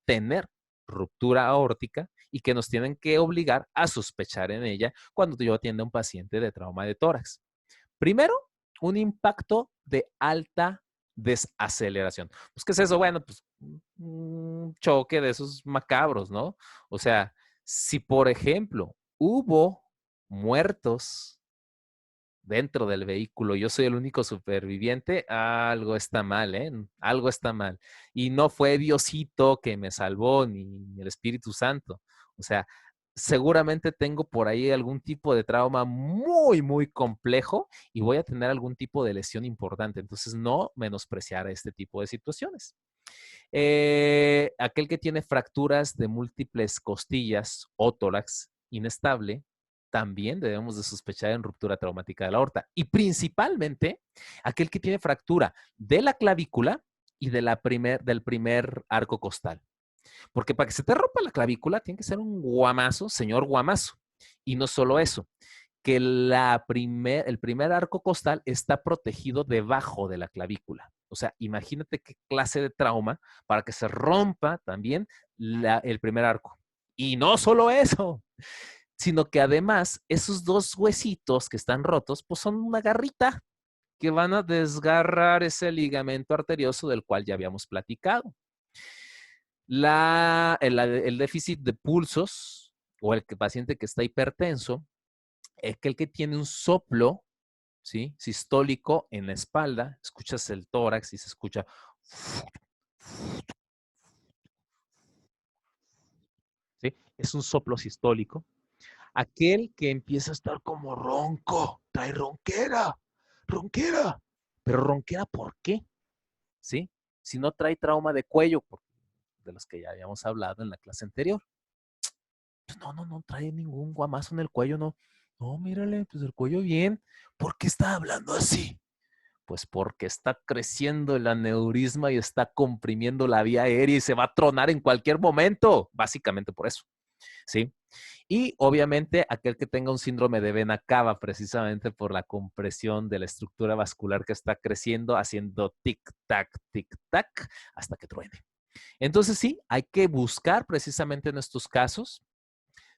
[SPEAKER 1] tener ruptura aórtica y que nos tienen que obligar a sospechar en ella cuando yo atienda a un paciente de trauma de tórax. Primero, un impacto de alta desaceleración. Pues, ¿qué es eso? Bueno, pues un choque de esos macabros, ¿no? O sea, si por ejemplo hubo muertos dentro del vehículo, yo soy el único superviviente, algo está mal, ¿eh? Algo está mal. Y no fue Diosito que me salvó, ni el Espíritu Santo. O sea, seguramente tengo por ahí algún tipo de trauma muy, muy complejo y voy a tener algún tipo de lesión importante. Entonces, no menospreciar este tipo de situaciones. Aquel que tiene fracturas de múltiples costillas o tórax inestable, también debemos de sospechar en ruptura traumática de la aorta. Y principalmente, aquel que tiene fractura de la clavícula y del primer arco costal. Porque para que se te rompa la clavícula, tiene que ser un guamazo, señor guamazo. Y no solo eso, que el primer arco costal está protegido debajo de la clavícula. O sea, imagínate qué clase de trauma para que se rompa también el primer arco. Y no solo eso, sino que además esos dos huesitos que están rotos, pues son una garrita que van a desgarrar ese ligamento arterioso del cual ya habíamos platicado. El déficit de pulsos o el paciente que está hipertenso, aquel que tiene un soplo, ¿sí? Sistólico en la espalda, escuchas el tórax y se escucha, ¿sí? Es un soplo sistólico. Aquel que empieza a estar como ronco, trae ronquera, ronquera. Pero ronquera, ¿por qué? ¿Sí? Si no trae trauma de cuello, de los que ya habíamos hablado en la clase anterior. Pues no trae ningún guamazo en el cuello, no. No, mírale, pues el cuello bien. ¿Por qué está hablando así? Pues porque está creciendo el aneurisma y está comprimiendo la vía aérea y se va a tronar en cualquier momento. Básicamente por eso, ¿sí? Y obviamente aquel que tenga un síndrome de vena cava, precisamente por la compresión de la estructura vascular que está creciendo, haciendo tic-tac, hasta que truene. Entonces sí, hay que buscar precisamente en estos casos.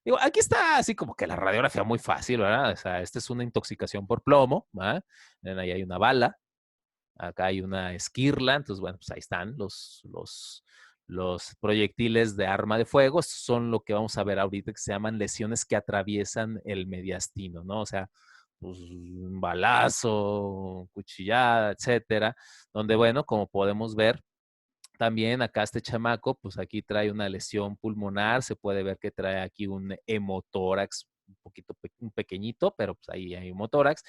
[SPEAKER 1] Digo, aquí está así como que la radiografía muy fácil, ¿verdad? O sea, esta es una intoxicación por plomo, ¿verdad? Ahí hay una bala, acá hay una esquirla, entonces, bueno, pues ahí están los proyectiles de arma de fuego. Estos son lo que vamos a ver ahorita que se llaman lesiones que atraviesan el mediastino, ¿no? O sea, pues un balazo, cuchillada, etcétera, donde, bueno, como podemos ver, también acá este chamaco, pues aquí trae una lesión pulmonar, se puede ver que trae aquí un hemotórax un poquito un pequeñito, pero pues ahí hay hemotórax.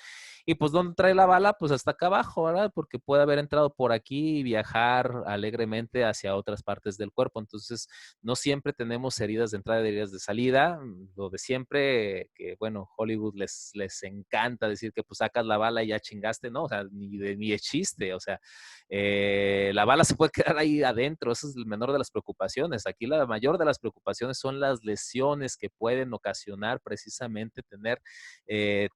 [SPEAKER 1] Y pues ¿dónde trae la bala? Pues hasta acá abajo, ¿verdad? Porque puede haber entrado por aquí y viajar alegremente hacia otras partes del cuerpo. Entonces, no siempre tenemos heridas de entrada y heridas de salida. Lo de siempre, que bueno, Hollywood les encanta decir que pues sacas la bala y ya chingaste, ¿no? O sea, ni de chiste, o sea, la bala se puede quedar ahí adentro, eso es el menor de las preocupaciones. Aquí la mayor de las preocupaciones son las lesiones que pueden ocasionar precisamente tener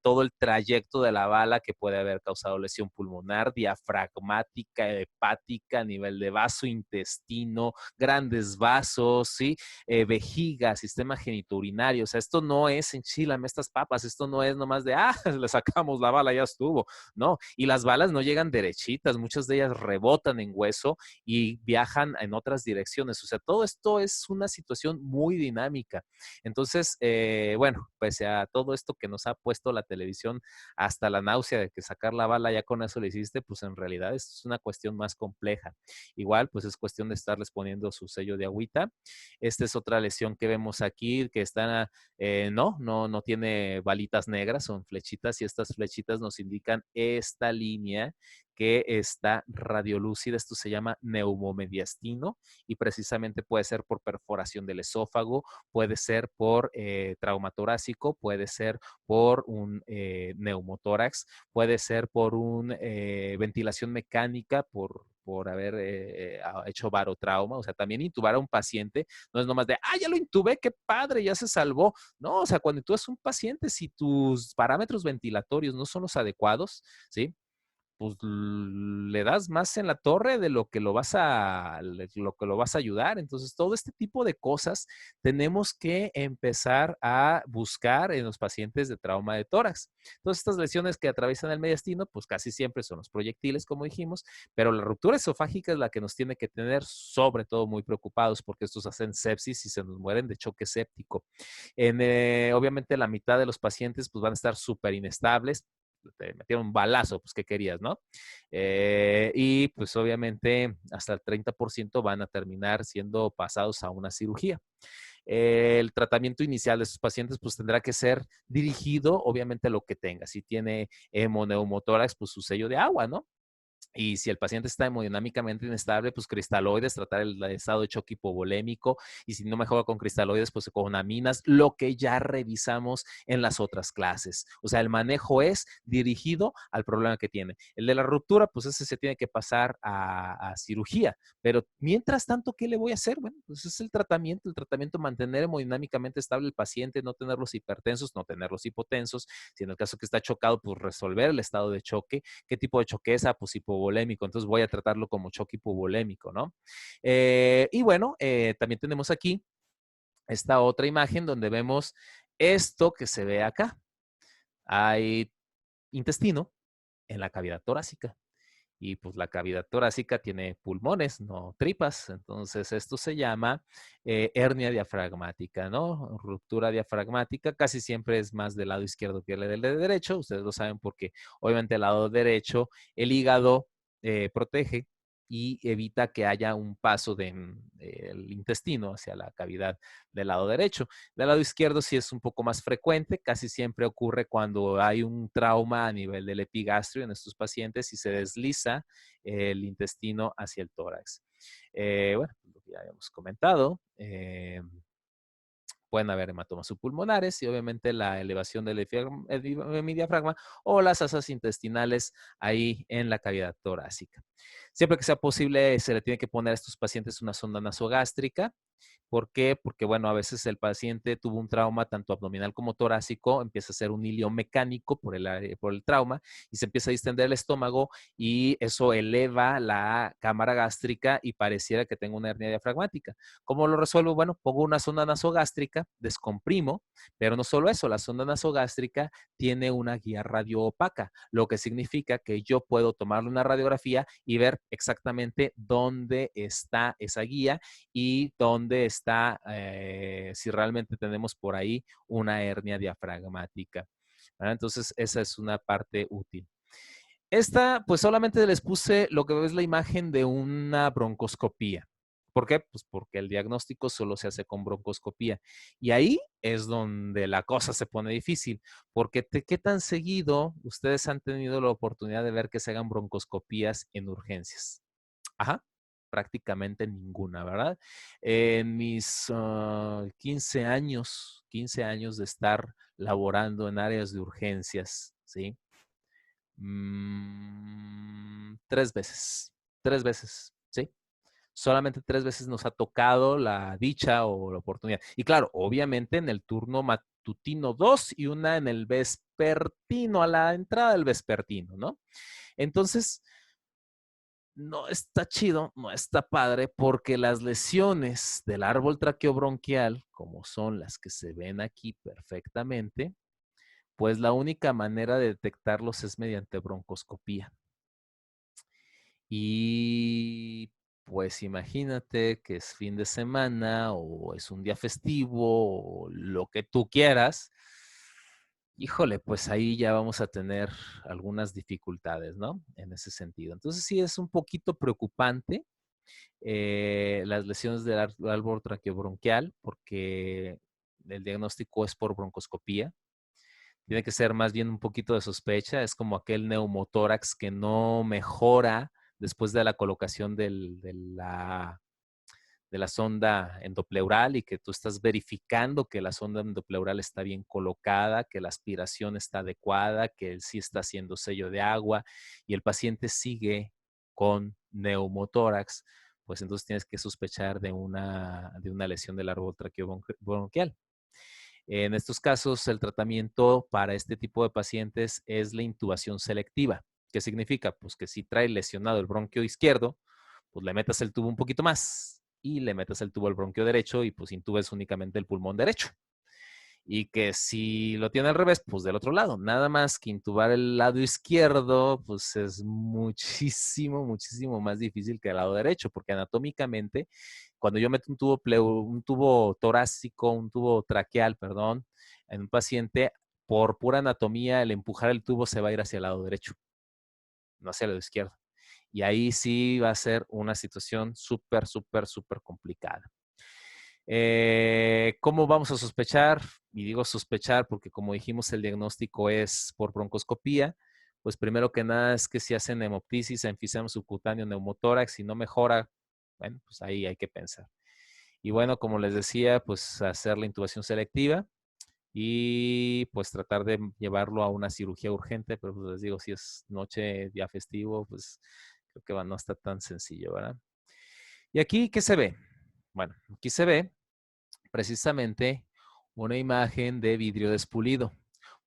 [SPEAKER 1] todo el trayecto de la bala que puede haber causado lesión pulmonar, diafragmática, hepática, a nivel de vaso, intestino, grandes vasos, ¿sí? Vejiga, sistema genitourinario. O sea, esto no es enchilame estas papas, esto no es nomás de, le sacamos la bala, ya estuvo. No, y las balas no llegan derechitas, muchas de ellas rebotan en hueso y viajan en otras direcciones. O sea, todo esto es una situación muy dinámica. Entonces, bueno, pese a todo esto que nos ha puesto la televisión hasta la náusea de que sacar la bala ya con eso lo hiciste, pues en realidad es una cuestión más compleja. Igual, pues es cuestión de estarles poniendo su sello de agüita. Esta es otra lesión que vemos aquí, que está, no tiene balitas negras, son flechitas y estas flechitas nos indican esta línea que está radiolúcida. Esto se llama neumomediastino y precisamente puede ser por perforación del esófago, puede ser por trauma torácico, puede ser por un neumotórax, puede ser por una ventilación mecánica, por haber hecho barotrauma, o sea, también intubar a un paciente, no es nomás de, ya lo intubé, qué padre, ya se salvó. No, o sea, cuando intubas a un paciente, si tus parámetros ventilatorios no son los adecuados, ¿sí? Pues le das más en la torre de lo que lo vas a ayudar. Entonces, todo este tipo de cosas tenemos que empezar a buscar en los pacientes de trauma de tórax. Todas estas lesiones que atraviesan el mediastino, pues casi siempre son los proyectiles, como dijimos, pero la ruptura esofágica es la que nos tiene que tener sobre todo muy preocupados porque estos hacen sepsis y se nos mueren de choque séptico. Obviamente la mitad de los pacientes pues van a estar súper inestables, te metieron un balazo, pues ¿qué querías, no? Y pues obviamente hasta el 30% van a terminar siendo pasados a una cirugía. El tratamiento inicial de estos pacientes pues tendrá que ser dirigido obviamente a lo que tenga. Si tiene hemoneumotórax, pues su sello de agua, ¿no? Y si el paciente está hemodinámicamente inestable, pues cristaloides, tratar el estado de choque hipovolémico. Y si no mejora con cristaloides, pues con aminas, lo que ya revisamos en las otras clases. O sea, el manejo es dirigido al problema que tiene. El de la ruptura, pues ese se tiene que pasar a cirugía. Pero mientras tanto, ¿qué le voy a hacer? Bueno, pues es el tratamiento mantener hemodinámicamente estable el paciente, no tenerlos hipertensos, no tenerlos hipotensos. Si en el caso que está chocado, pues resolver el estado de choque. ¿Qué tipo de choque es? Pues hipovolémico, entonces voy a tratarlo como choque hipovolémico, ¿no? Y bueno, también tenemos aquí esta otra imagen donde vemos esto que se ve acá. Hay intestino en la cavidad torácica. Y pues la cavidad torácica tiene pulmones, no tripas. Entonces esto se llama hernia diafragmática, ¿no? Ruptura diafragmática casi siempre es más del lado izquierdo que del derecho. Ustedes lo saben porque obviamente el lado derecho, el hígado protege y evita que haya un paso del intestino hacia la cavidad del lado derecho. Del lado izquierdo sí es un poco más frecuente, casi siempre ocurre cuando hay un trauma a nivel del epigastrio en estos pacientes y se desliza el intestino hacia el tórax. Bueno, lo que ya habíamos comentado. Pueden haber hematomas subpulmonares y obviamente la elevación del diafragma o las asas intestinales ahí en la cavidad torácica. Siempre que sea posible, se le tiene que poner a estos pacientes una sonda nasogástrica. ¿Por qué? Porque, bueno, a veces el paciente tuvo un trauma tanto abdominal como torácico, empieza a ser un hilio mecánico por el trauma y se empieza a distender el estómago y eso eleva la cámara gástrica y pareciera que tengo una hernia diafragmática. ¿Cómo lo resuelvo? Bueno, pongo una sonda nasogástrica, descomprimo, pero no solo eso, la sonda nasogástrica tiene una guía radioopaca, lo que significa que yo puedo tomarle una radiografía y ver exactamente dónde está esa guía y dónde está, si realmente tenemos por ahí una hernia diafragmática. ¿Verdad? Entonces, esa es una parte útil. Esta, pues solamente les puse lo que es la imagen de una broncoscopía. ¿Por qué? Pues porque el diagnóstico solo se hace con broncoscopía. Y ahí es donde la cosa se pone difícil, porque ¿qué tan seguido ustedes han tenido la oportunidad de ver que se hagan broncoscopías en urgencias? Ajá, prácticamente ninguna, ¿verdad? En mis 15 años de estar laborando en áreas de urgencias, ¿sí? 3 veces, ¿sí? Solamente 3 veces nos ha tocado la dicha o la oportunidad. Y claro, obviamente en el turno matutino 2 y una en el vespertino, a la entrada del vespertino, ¿no? Entonces, no está chido, no está padre, porque las lesiones del árbol traqueobronquial, como son las que se ven aquí perfectamente, pues la única manera de detectarlos es mediante broncoscopía. Y pues imagínate que es fin de semana o es un día festivo o lo que tú quieras. Híjole, pues ahí ya vamos a tener algunas dificultades, ¿no? En ese sentido. Entonces sí es un poquito preocupante las lesiones del árbol traqueobronquial porque el diagnóstico es por broncoscopía. Tiene que ser más bien un poquito de sospecha. Es como aquel neumotórax que no mejora después de la colocación de la sonda endopleural y que tú estás verificando que la sonda endopleural está bien colocada, que la aspiración está adecuada, que él sí está haciendo sello de agua y el paciente sigue con neumotórax, pues entonces tienes que sospechar de una lesión del árbol traqueobronquial. En estos casos, el tratamiento para este tipo de pacientes es la intubación selectiva. ¿Qué significa? Pues que si trae lesionado el bronquio izquierdo, pues le metas el tubo un poquito más y le metas el tubo al bronquio derecho y pues intubes únicamente el pulmón derecho. Y que si lo tiene al revés, pues del otro lado. Nada más que intubar el lado izquierdo, pues es muchísimo, muchísimo más difícil que el lado derecho, porque anatómicamente, cuando yo meto un tubo torácico, un tubo traqueal, perdón, en un paciente, por pura anatomía, el empujar el tubo se va a ir hacia el lado derecho, no hacia el lado izquierdo. Y ahí sí va a ser una situación súper, súper, súper complicada. ¿Cómo vamos a sospechar? Y digo sospechar porque como dijimos el diagnóstico es por broncoscopía, pues primero que nada es que si hacen hemoptisis, enfisema subcutáneo, neumotórax, si no mejora, bueno, pues ahí hay que pensar. Y bueno, como les decía, pues hacer la intubación selectiva y pues tratar de llevarlo a una cirugía urgente, pero pues les digo, si es noche, día festivo, pues creo que no está tan sencillo, ¿verdad? ¿Y aquí qué se ve? Bueno, aquí se ve precisamente una imagen de vidrio despulido,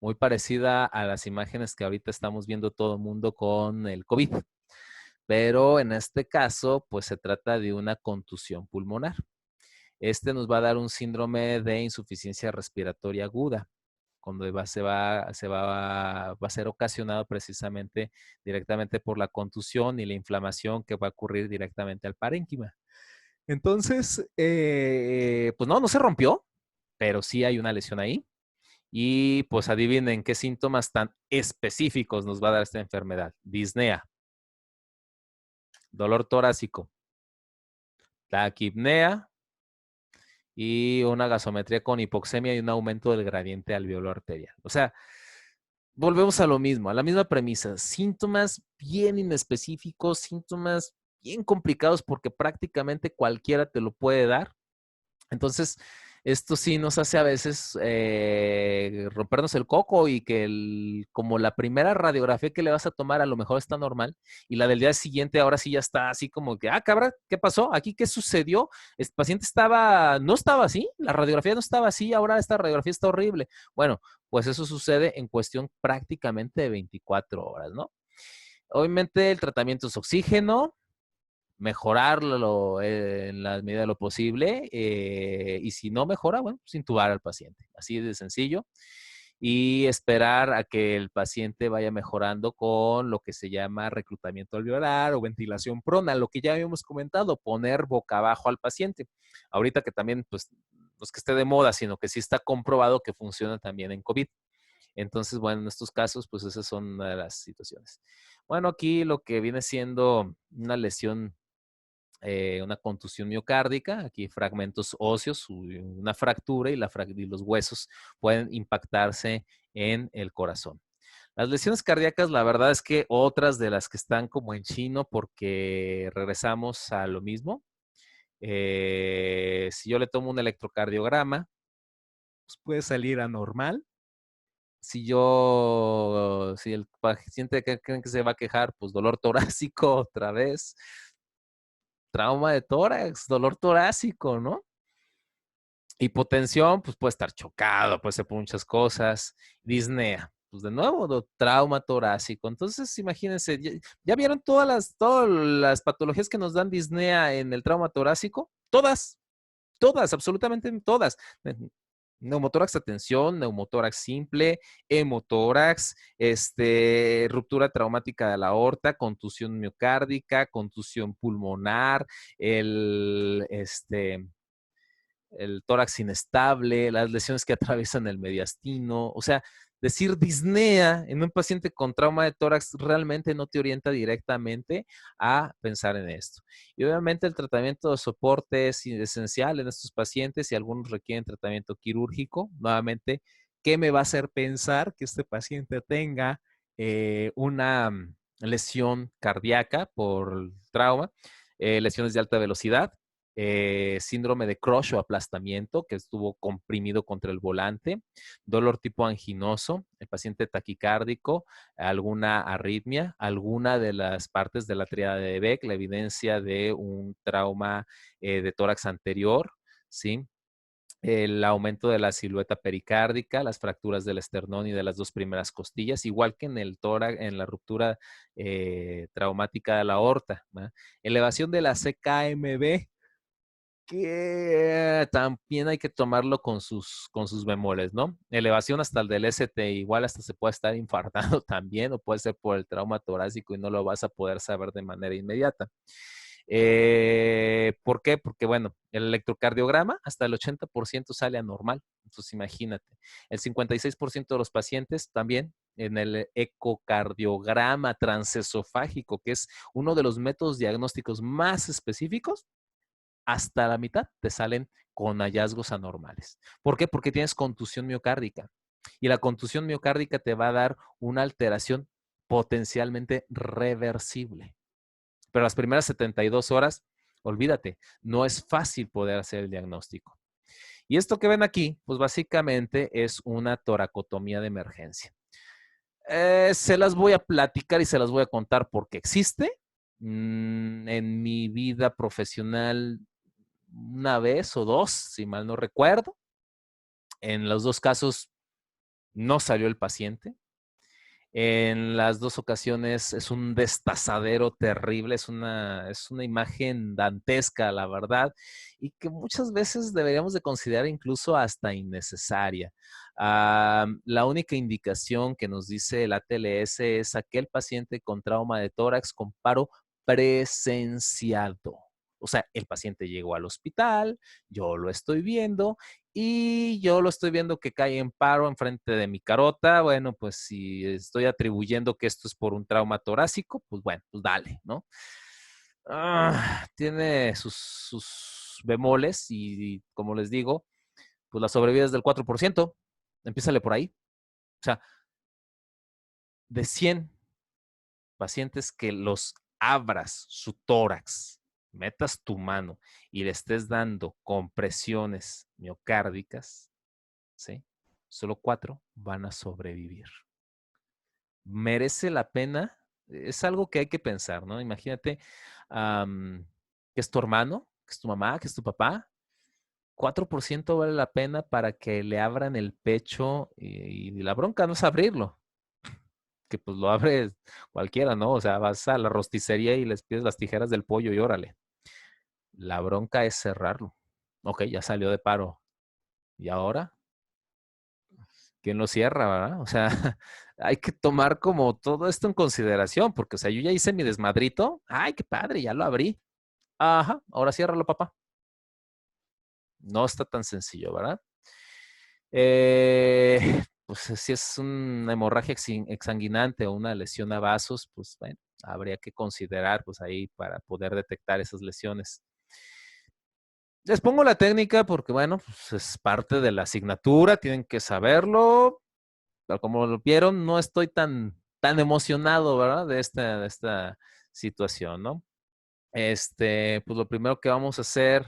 [SPEAKER 1] muy parecida a las imágenes que ahorita estamos viendo todo el mundo con el COVID. Pero en este caso, pues se trata de una contusión pulmonar. Este nos va a dar un síndrome de insuficiencia respiratoria aguda, cuando va a ser ocasionado precisamente directamente por la contusión y la inflamación que va a ocurrir directamente al parénquima. Entonces, pues no se rompió, pero sí hay una lesión ahí. Y pues adivinen qué síntomas tan específicos nos va a dar esta enfermedad. Disnea, dolor torácico, taquipnea y una gasometría con hipoxemia y un aumento del gradiente alveolo arterial. O sea, volvemos a lo mismo, a la misma premisa. Síntomas bien inespecíficos, síntomas bien complicados porque prácticamente cualquiera te lo puede dar. Entonces, esto sí nos hace a veces rompernos el coco y que como la primera radiografía que le vas a tomar a lo mejor está normal y la del día siguiente ahora sí ya está así como que, cabra, ¿qué pasó? ¿Aquí qué sucedió? El paciente no estaba así, la radiografía no estaba así, ahora esta radiografía está horrible. Bueno, pues eso sucede en cuestión prácticamente de 24 horas, ¿no? Obviamente el tratamiento es oxígeno, mejorarlo en la medida de lo posible y si no mejora, bueno, pues intubar al paciente. Así de sencillo. Y esperar a que el paciente vaya mejorando con lo que se llama reclutamiento alveolar o ventilación prona, lo que ya habíamos comentado, poner boca abajo al paciente. Ahorita que también, pues, no es que esté de moda, sino que sí está comprobado que funciona también en COVID. Entonces, bueno, en estos casos, pues esas son una de las situaciones. Bueno, aquí lo que viene siendo una lesión una contusión miocárdica, aquí fragmentos óseos, una fractura y los huesos pueden impactarse en el corazón. Las lesiones cardíacas, la verdad es que otras de las que están como en chino porque regresamos a lo mismo. Si yo le tomo un electrocardiograma, pues puede salir anormal. Si el paciente creen que se va a quejar, pues dolor torácico otra vez, trauma de tórax, dolor torácico, ¿no? Hipotensión, pues puede estar chocado, puede ser por muchas cosas. Disnea, pues de nuevo, trauma torácico. Entonces, imagínense, ¿ya vieron todas las patologías que nos dan disnea en el trauma torácico? Todas, absolutamente todas. Neumotórax de tensión, neumotórax simple, hemotórax, ruptura traumática de la aorta, contusión miocárdica, contusión pulmonar, el tórax inestable, las lesiones que atraviesan el mediastino, o sea, decir disnea en un paciente con trauma de tórax realmente no te orienta directamente a pensar en esto. Y obviamente el tratamiento de soporte es esencial en estos pacientes y algunos requieren tratamiento quirúrgico. Nuevamente, ¿qué me va a hacer pensar que este paciente tenga una lesión cardíaca por trauma? Lesiones de alta velocidad, síndrome de crush o aplastamiento, que estuvo comprimido contra el volante, dolor tipo anginoso, el paciente taquicárdico, alguna arritmia, alguna de las partes de la tríada de Beck, la evidencia de un trauma de tórax anterior, ¿sí? El aumento de la silueta pericárdica, las fracturas del esternón y de las dos primeras costillas, igual que en el tórax, en la ruptura traumática de la aorta, ¿verdad? Elevación de la CKMB, que también hay que tomarlo con sus bemoles, ¿no? Elevación hasta el del ST, igual hasta se puede estar infartando también, o puede ser por el trauma torácico y no lo vas a poder saber de manera inmediata. ¿Por qué? Porque, bueno, el electrocardiograma hasta el 80% sale anormal. Entonces, imagínate. El 56% de los pacientes también en el ecocardiograma transesofágico, que es uno de los métodos diagnósticos más específicos, hasta la mitad te salen con hallazgos anormales. ¿Por qué? Porque tienes contusión miocárdica. Y la contusión miocárdica te va a dar una alteración potencialmente reversible. Pero las primeras 72 horas, olvídate, no es fácil poder hacer el diagnóstico. Y esto que ven aquí, pues básicamente es una toracotomía de emergencia. Se las voy a platicar y se las voy a contar porque existe. En mi vida profesional, una vez o dos, si mal no recuerdo. En los dos casos no salió el paciente. En las dos ocasiones es un destazadero terrible, es una imagen dantesca, la verdad, y que muchas veces deberíamos de considerar incluso hasta innecesaria. La única indicación que nos dice el ATLS es aquel paciente con trauma de tórax con paro presenciado. O sea, el paciente llegó al hospital, yo lo estoy viendo y yo lo estoy viendo que cae en paro enfrente de mi carota. Bueno, pues si estoy atribuyendo que esto es por un trauma torácico, pues bueno, pues dale, ¿no? Tiene sus bemoles y, como les digo, pues la sobrevida es del 4%. Empiézale por ahí. O sea, de 100 pacientes que los abras su tórax, metas tu mano y le estés dando compresiones miocárdicas, ¿sí? Solo 4 van a sobrevivir. Merece la pena, es algo que hay que pensar, ¿no? Imagínate que es tu hermano, que es tu mamá, que es tu papá. 4% vale la pena para que le abran el pecho y la bronca no es abrirlo, que pues lo abre cualquiera, ¿no? O sea, vas a la rosticería y les pides las tijeras del pollo y órale. La bronca es cerrarlo. Ok, ya salió de paro. ¿Y ahora? ¿Quién lo cierra, verdad? O sea, hay que tomar como todo esto en consideración, porque, o sea, yo ya hice mi desmadrito. Ay, qué padre, ya lo abrí. Ajá, ahora ciérralo, papá. No está tan sencillo, ¿verdad? Pues si es una hemorragia exsanguinante o una lesión a vasos, pues bueno, habría que considerar pues ahí para poder detectar esas lesiones. Les pongo la técnica porque bueno, pues es parte de la asignatura, tienen que saberlo. Pero como lo vieron, no estoy tan emocionado, ¿verdad? De esta situación, ¿no? Pues lo primero que vamos a hacer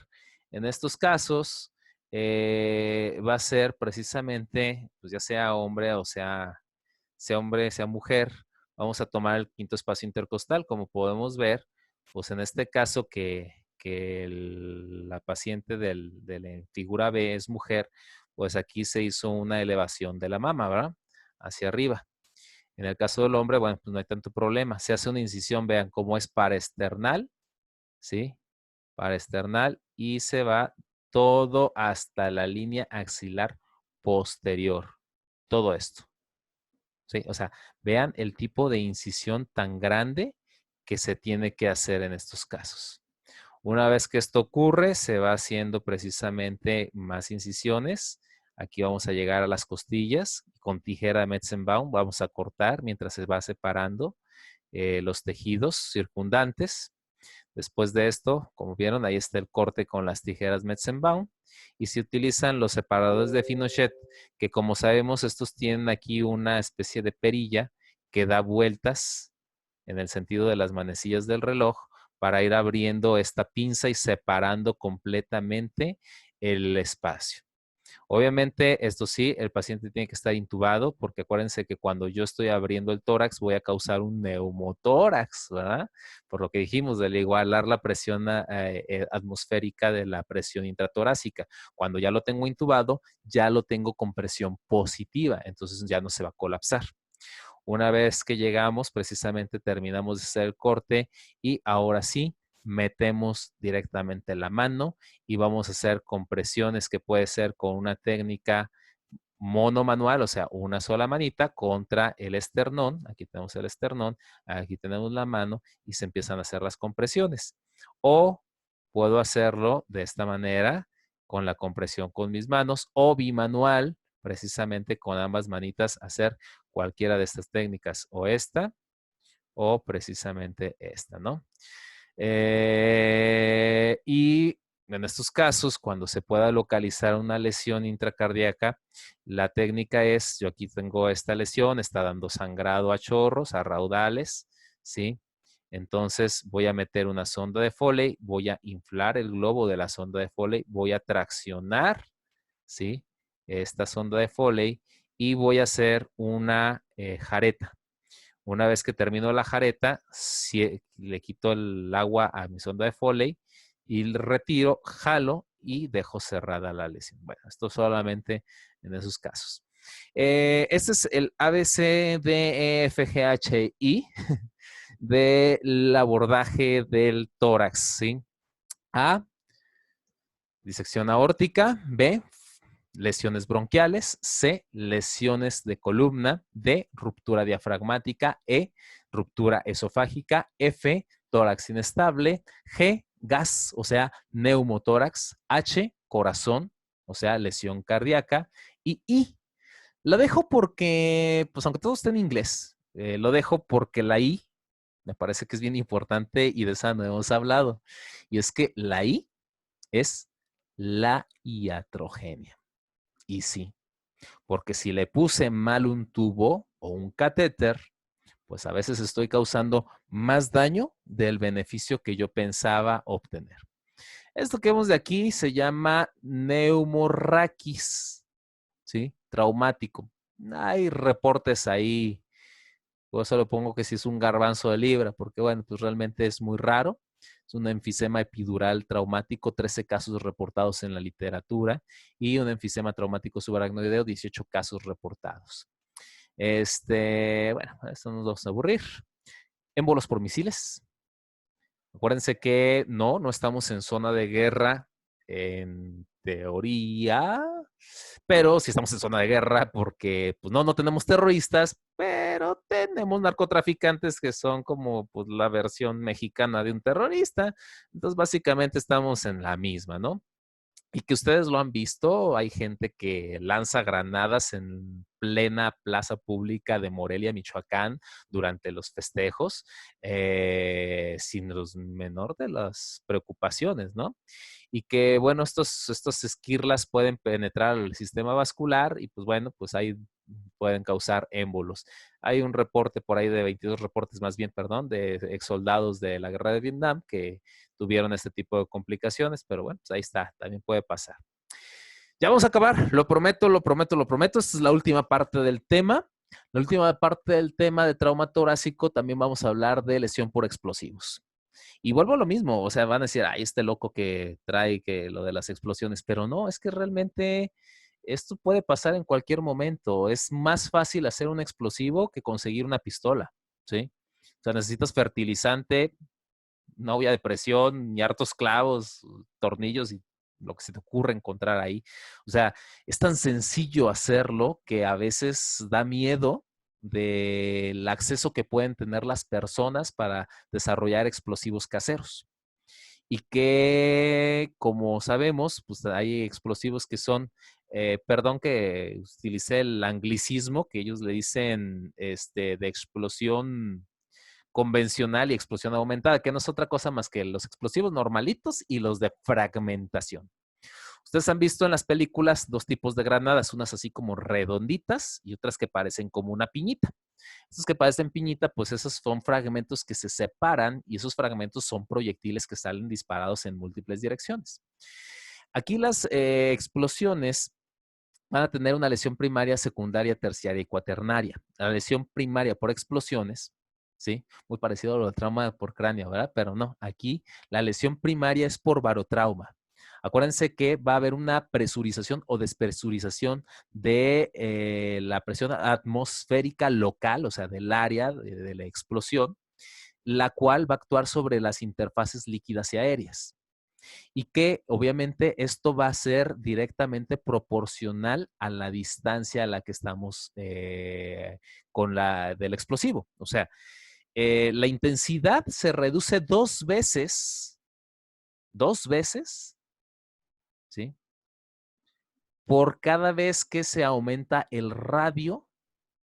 [SPEAKER 1] en estos casos va a ser precisamente, pues ya sea hombre o sea hombre, sea mujer, vamos a tomar el quinto espacio intercostal. Como podemos ver, pues en este caso que la paciente de la figura B es mujer, pues aquí se hizo una elevación de la mama, ¿verdad? Hacia arriba. En el caso del hombre, bueno, pues no hay tanto problema. Se hace una incisión, vean cómo es paraesternal, ¿sí? Paraesternal y se va todo hasta la línea axilar posterior. Todo esto. ¿Sí? O sea, vean el tipo de incisión tan grande que se tiene que hacer en estos casos. Una vez que esto ocurre, se va haciendo precisamente más incisiones Aquí vamos a llegar a las costillas. Con tijera de Metzenbaum vamos a cortar mientras se va separando los tejidos circundantes. Después de esto, como vieron, ahí está el corte con las tijeras Metzenbaum. Y se utilizan los separadores de Finochet, que como sabemos, estos tienen aquí una especie de perilla que da vueltas en el sentido de las manecillas del reloj para ir abriendo esta pinza y separando completamente el espacio. Obviamente, esto sí, el paciente tiene que estar intubado porque acuérdense que cuando yo estoy abriendo el tórax voy a causar un neumotórax, ¿verdad? Por lo que dijimos, de igualar la presión atmosférica de la presión intratorácica. Cuando ya lo tengo intubado, ya lo tengo con presión positiva, entonces ya no se va a colapsar. Una vez que llegamos, precisamente terminamos de hacer el corte y ahora sí, metemos directamente la mano y vamos a hacer compresiones que puede ser con una técnica monomanual, o sea, una sola manita contra el esternón. Aquí tenemos el esternón, aquí tenemos la mano y se empiezan a hacer las compresiones. O puedo hacerlo de esta manera, con la compresión con mis manos, o bimanual, precisamente con ambas manitas, hacer cualquiera de estas técnicas, o esta, o precisamente esta, ¿no? Y en estos casos, cuando se pueda localizar una lesión intracardíaca, la técnica es, yo aquí tengo esta lesión, está dando sangrado a chorros, a raudales, ¿sí? Entonces voy a meter una sonda de Foley, voy a inflar el globo de la sonda de Foley, voy a traccionar, ¿sí? Esta sonda de Foley y voy a hacer una jareta. Una vez que termino la jareta, le quito el agua a mi sonda de Foley y retiro, jalo y dejo cerrada la lesión. Bueno, esto solamente en esos casos. Este es el ABCDEFGHI del abordaje del tórax, ¿sí? A, disección aórtica. B, lesiones bronquiales. C, lesiones de columna. D, ruptura diafragmática. E, ruptura esofágica. F, tórax inestable. G, gas, o sea, neumotórax. H, corazón, o sea, lesión cardíaca. Y I, lo dejo porque, pues aunque todo esté en inglés, lo dejo porque la I me parece que es bien importante y de esa no hemos hablado. Y es que la I es la iatrogenia. Y sí, porque si le puse mal un tubo o un catéter, pues a veces estoy causando más daño del beneficio que yo pensaba obtener. Esto que vemos de aquí se llama neumorraquis, ¿sí? Traumático. Hay reportes ahí, por eso le pongo que si es un garbanzo de libra, porque bueno, pues realmente es muy raro. Es un enfisema epidural traumático, 13 casos reportados en la literatura, y un enfisema traumático subaracnoideo, 18 casos reportados. Bueno, esto nos vamos a aburrir. Émbolos por misiles. Acuérdense que no estamos en zona de guerra en teoría, pero sí estamos en zona de guerra porque pues no tenemos terroristas, pero tenemos narcotraficantes que son como pues la versión mexicana de un terrorista. Entonces básicamente estamos en la misma, ¿no? Y que ustedes lo han visto, hay gente que lanza granadas en plena plaza pública de Morelia, Michoacán, durante los festejos, sin los menor de las preocupaciones, ¿no? Y que, bueno, estos esquirlas pueden penetrar al sistema vascular y, pues bueno, pues ahí pueden causar émbolos. Hay un reporte por ahí de 22 reportes, más bien, perdón, de exsoldados de la guerra de Vietnam que tuvieron este tipo de complicaciones, pero bueno, pues ahí está, también puede pasar. Ya vamos a acabar, lo prometo, lo prometo, lo prometo. Esta es la última parte del tema. La última parte del tema de trauma torácico, también vamos a hablar de lesión por explosivos. Y vuelvo a lo mismo, o sea, van a decir, ay, este loco que trae que lo de las explosiones, pero no, es que realmente esto puede pasar en cualquier momento. Es más fácil hacer un explosivo que conseguir una pistola, ¿sí? O sea, necesitas fertilizante, una olla de presión, y hartos clavos, tornillos y lo que se te ocurre encontrar ahí. O sea, es tan sencillo hacerlo que a veces da miedo del acceso que pueden tener las personas para desarrollar explosivos caseros. Y que, como sabemos, pues hay explosivos que son perdón que utilicé el anglicismo, que ellos le dicen de explosión convencional y explosión aumentada, que no es otra cosa más que los explosivos normalitos y los de fragmentación. Ustedes han visto en las películas dos tipos de granadas, unas así como redonditas y otras que parecen como una piñita. Esos que parecen piñita, pues esos son fragmentos que se separan y esos fragmentos son proyectiles que salen disparados en múltiples direcciones. Aquí las explosiones van a tener una lesión primaria, secundaria, terciaria y cuaternaria. La lesión primaria por explosiones, ¿sí? Muy parecido a lo del trauma por cráneo, ¿verdad? Pero no, aquí la lesión primaria es por barotrauma. Acuérdense que va a haber una presurización o despresurización de la presión atmosférica local, o sea, del área de la explosión, la cual va a actuar sobre las interfaces líquidas y aéreas y que obviamente esto va a ser directamente proporcional a la distancia a la que estamos con la del explosivo. O sea, la intensidad se reduce dos veces, ¿sí? Por cada vez que se aumenta el radio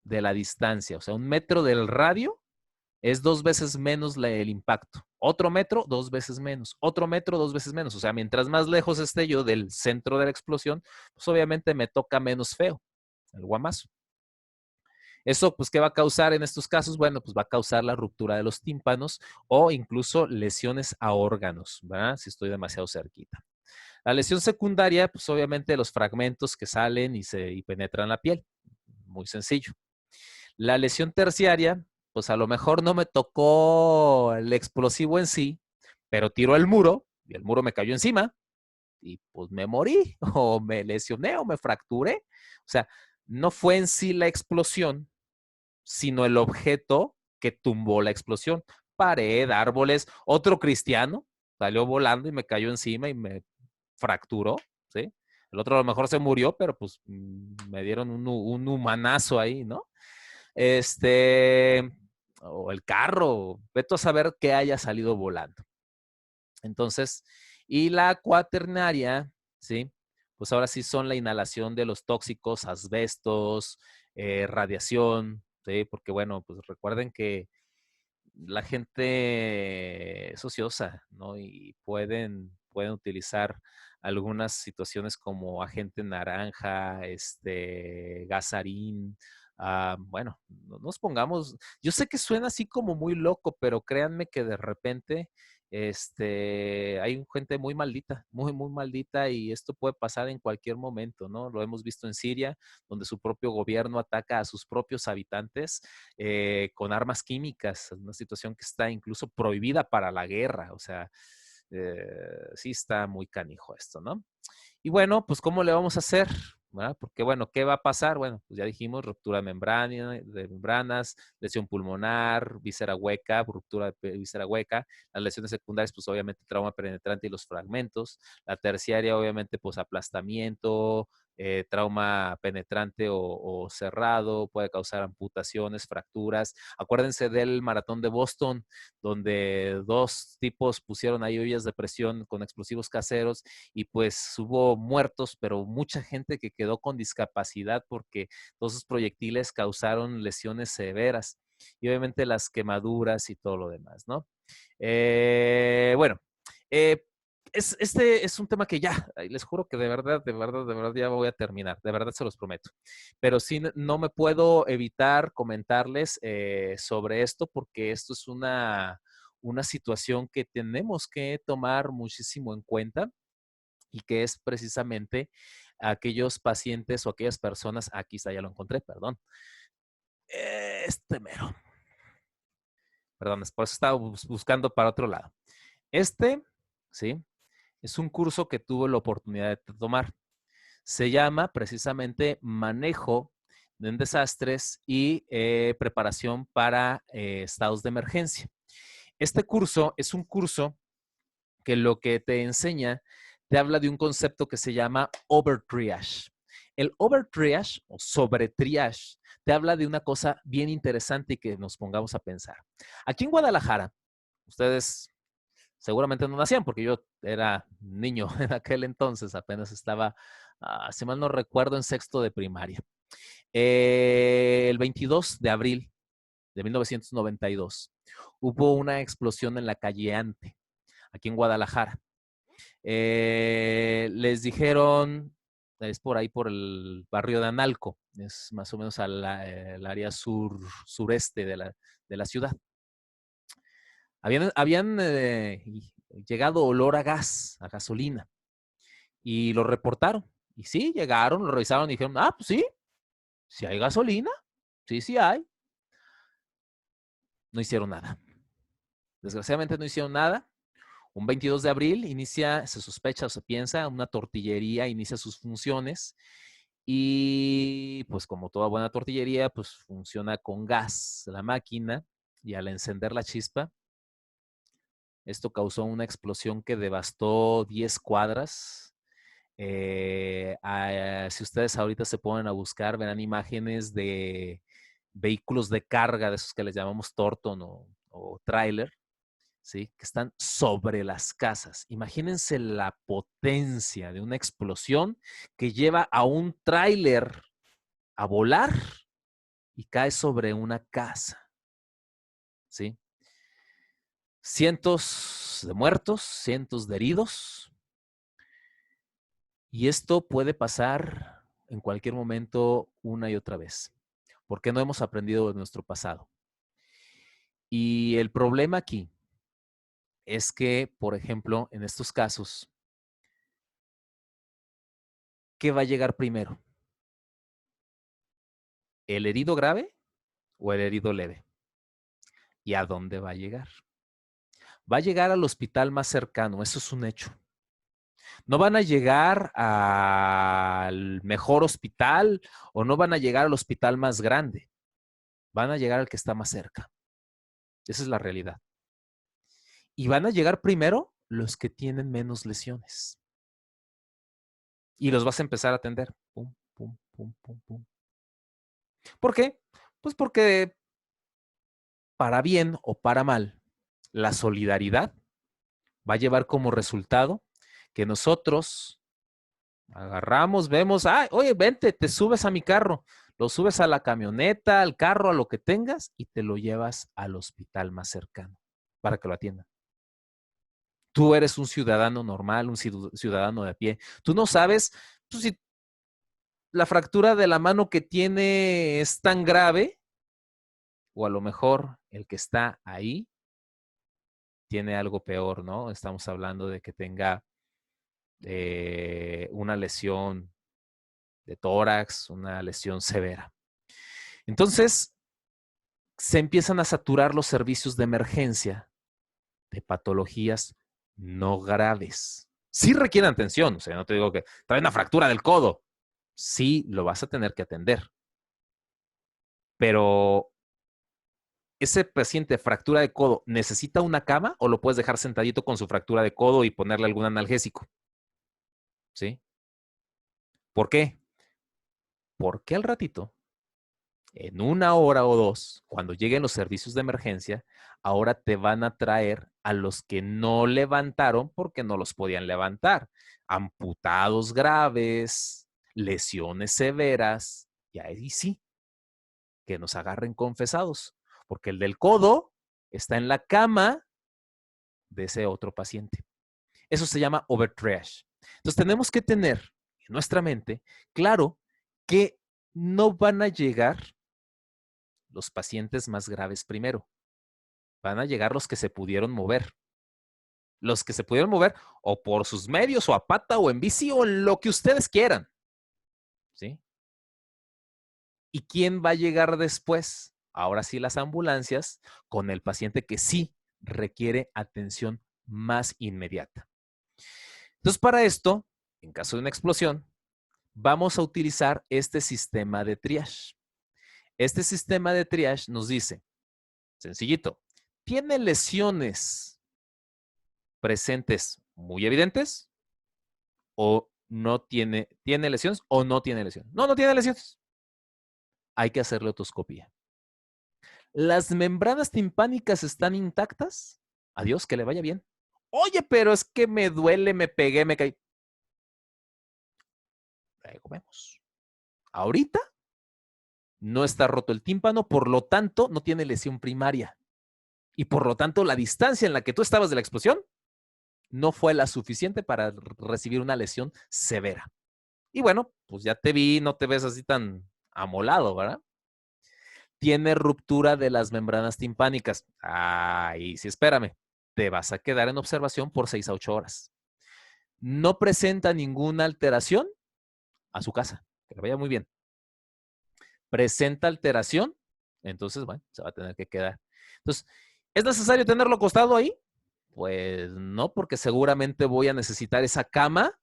[SPEAKER 1] de la distancia. O sea, 1 metro del radio es 2 veces menos el impacto. Otro metro, 2 veces menos. Otro metro, 2 veces menos. O sea, mientras más lejos esté yo del centro de la explosión, pues obviamente me toca menos feo el guamazo. Eso, pues, ¿qué va a causar en estos casos? Bueno, pues va a causar la ruptura de los tímpanos o incluso lesiones a órganos, ¿verdad? Si estoy demasiado cerquita. La lesión secundaria, pues obviamente los fragmentos que salen y penetran la piel. Muy sencillo. La lesión terciaria, pues a lo mejor no me tocó el explosivo en sí, pero tiró el muro y el muro me cayó encima y pues me morí o me lesioné o me fracturé. O sea, no fue en sí la explosión, sino el objeto que tumbó la explosión. Pared, árboles, otro cristiano salió volando y me cayó encima y me fracturó, ¿sí? El otro a lo mejor se murió, pero pues me dieron un humanazo ahí, ¿no? O el carro, vete a saber que haya salido volando. Entonces, y la cuaternaria, ¿sí? Pues ahora sí son la inhalación de los tóxicos, asbestos, radiación, ¿sí? Porque bueno, pues recuerden que la gente es ociosa, ¿no? Y pueden utilizar algunas situaciones como agente naranja, gasarín. Bueno, no nos pongamos, yo sé que suena así como muy loco, pero créanme que de repente hay gente muy maldita, muy, muy maldita y esto puede pasar en cualquier momento, ¿no? Lo hemos visto en Siria, donde su propio gobierno ataca a sus propios habitantes con armas químicas, una situación que está incluso prohibida para la guerra, o sea, sí está muy canijo esto, ¿no? Y bueno, pues ¿cómo le vamos a hacer? ¿Verdad? Porque bueno, ¿qué va a pasar? Bueno, pues ya dijimos, ruptura de membranas, lesión pulmonar, víscera hueca, ruptura de víscera hueca, las lesiones secundarias, pues obviamente trauma penetrante y los fragmentos, la terciaria obviamente pues aplastamiento, trauma penetrante o cerrado, puede causar amputaciones, fracturas. Acuérdense del maratón de Boston, donde dos tipos pusieron ahí ollas de presión con explosivos caseros y pues hubo muertos, pero mucha gente que quedó con discapacidad porque todos esos proyectiles causaron lesiones severas y obviamente las quemaduras y todo lo demás, ¿no? Bueno, eh, este es un tema que ya, les juro que de verdad, de verdad, de verdad ya voy a terminar, de verdad se los prometo. Pero sí, no me puedo evitar comentarles sobre esto porque esto es una situación que tenemos que tomar muchísimo en cuenta y que es precisamente aquellos pacientes o aquellas personas, aquí está, ya lo encontré, perdón. Mero. Perdón, por eso estaba buscando para otro lado. ¿Sí? Es un curso que tuve la oportunidad de tomar. Se llama precisamente Manejo de Desastres y Preparación para Estados de Emergencia. Este curso es un curso que lo que te enseña, te habla de un concepto que se llama over triage. El over triage o sobre triage te habla de una cosa bien interesante y que nos pongamos a pensar. Aquí en Guadalajara, ustedes seguramente no nacían porque yo era niño en aquel entonces, apenas estaba si mal no recuerdo, en sexto de primaria. El 22 de abril de 1992 hubo una explosión en la calle Ante, aquí en Guadalajara. Les dijeron, es por ahí por el barrio de Analco, es más o menos al área sureste de la ciudad. Habían llegado olor a gas, a gasolina, y lo reportaron. Y sí, llegaron, lo revisaron y dijeron, pues sí, sí hay gasolina, sí hay. No hicieron nada. Desgraciadamente no hicieron nada. Un 22 de abril se sospecha o se piensa, una tortillería inicia sus funciones y pues como toda buena tortillería, pues funciona con gas la máquina y al encender la chispa, esto causó una explosión que devastó 10 cuadras. Si ustedes ahorita se ponen a buscar, verán imágenes de vehículos de carga, de esos que les llamamos Torton o tráiler, ¿sí? Que están sobre las casas. Imagínense la potencia de una explosión que lleva a un tráiler a volar y cae sobre una casa, ¿sí? Cientos de muertos, cientos de heridos. Y esto puede pasar en cualquier momento una y otra vez, porque no hemos aprendido de nuestro pasado. Y el problema aquí es que, por ejemplo, en estos casos, ¿qué va a llegar primero? ¿El herido grave o el herido leve? ¿Y a dónde va a llegar? Va a llegar al hospital más cercano, eso es un hecho. No van a llegar al mejor hospital o no van a llegar al hospital más grande. Van a llegar al que está más cerca. Esa es la realidad. Y van a llegar primero los que tienen menos lesiones. Y los vas a empezar a atender. Pum, pum, pum, pum, pum. ¿Por qué? Pues porque para bien o para mal, la solidaridad va a llevar como resultado que nosotros agarramos, vemos, oye, vente, te subes a mi carro, lo subes a la camioneta, al carro, a lo que tengas y te lo llevas al hospital más cercano para que lo atiendan. Tú eres un ciudadano normal, un ciudadano de a pie. Tú no sabes pues, si la fractura de la mano que tiene es tan grave o a lo mejor el que está ahí tiene algo peor, ¿no? Estamos hablando de que tenga una lesión de tórax, una lesión severa. Entonces, se empiezan a saturar los servicios de emergencia de patologías no graves. Sí requieren atención, o sea, no te digo que trae una fractura del codo. Sí, lo vas a tener que atender. Pero, ¿ese paciente fractura de codo necesita una cama o lo puedes dejar sentadito con su fractura de codo y ponerle algún analgésico? ¿Sí? ¿Por qué? Porque al ratito en una hora o dos, cuando lleguen los servicios de emergencia, ahora te van a traer a los que no levantaron porque no los podían levantar. Amputados graves, lesiones severas, y ahí sí, que nos agarren confesados, porque el del codo está en la cama de ese otro paciente. Eso se llama overtriage. Entonces tenemos que tener en nuestra mente claro que no van a llegar los pacientes más graves primero. Van a llegar los que se pudieron mover. Los que se pudieron mover o por sus medios o a pata o en bici o en lo que ustedes quieran. ¿Sí? ¿Y quién va a llegar después? Ahora sí las ambulancias con el paciente que sí requiere atención más inmediata. Entonces, para esto, en caso de una explosión, vamos a utilizar este sistema de triage. Este sistema de triage nos dice, sencillito, ¿tiene lesiones presentes muy evidentes o no tiene lesiones o no tiene lesiones? No tiene lesiones. Hay que hacerle otoscopía. ¿Las membranas timpánicas están intactas? Adiós, que le vaya bien. Oye, pero es que me duele, me pegué, me caí. Luego vemos. Ahorita no está roto el tímpano, por lo tanto, no tiene lesión primaria. Y por lo tanto, la distancia en la que tú estabas de la explosión no fue la suficiente para recibir una lesión severa. Y bueno, pues ya te vi, no te ves así tan amolado, ¿verdad? Tiene ruptura de las membranas timpánicas. Ahí sí, espérame. Te vas a quedar en observación por 6 a 8 horas. No presenta ninguna alteración a su casa. Que le vaya muy bien. Presenta alteración, entonces, bueno, se va a tener que quedar. Entonces, ¿es necesario tenerlo acostado ahí? Pues no, porque seguramente voy a necesitar esa cama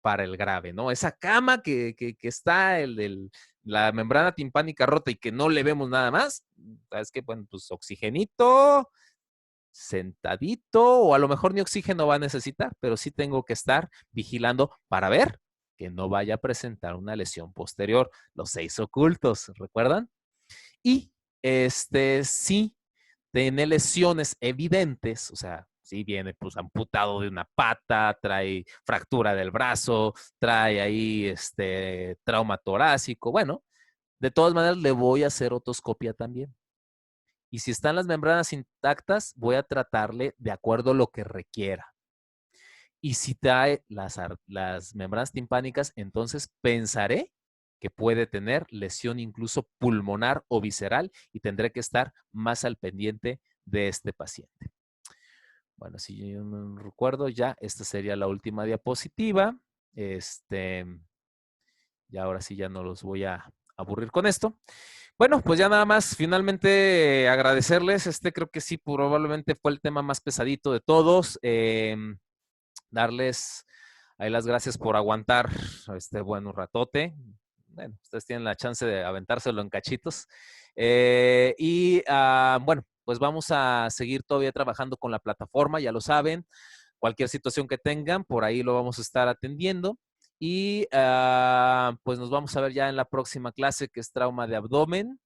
[SPEAKER 1] para el grave, ¿no? Esa cama que está la membrana timpánica rota y que no le vemos nada más. ¿Sabes qué? Bueno, pues oxigenito, sentadito, o a lo mejor ni oxígeno va a necesitar, pero sí tengo que estar vigilando para ver que no vaya a presentar una lesión posterior. Los 6 ocultos, ¿recuerdan? Y sí tiene lesiones evidentes, o sea, sí viene pues amputado de una pata, trae fractura del brazo, trae ahí trauma torácico. Bueno, de todas maneras le voy a hacer otoscopia también. Y si están las membranas intactas, voy a tratarle de acuerdo a lo que requiera. Y si trae las membranas timpánicas, entonces pensaré que puede tener lesión incluso pulmonar o visceral y tendré que estar más al pendiente de este paciente. Bueno, si yo no recuerdo ya, esta sería la última diapositiva. Ya ahora sí ya no los voy a aburrir con esto. Bueno, pues ya nada más, finalmente agradecerles. Creo que sí, probablemente fue el tema más pesadito de todos. Darles ahí las gracias por aguantar este buen ratote. Bueno, ustedes tienen la chance de aventárselo en cachitos. Bueno, pues vamos a seguir todavía trabajando con la plataforma, ya lo saben. Cualquier situación que tengan, por ahí lo vamos a estar atendiendo. Y pues nos vamos a ver ya en la próxima clase, que es trauma de abdomen.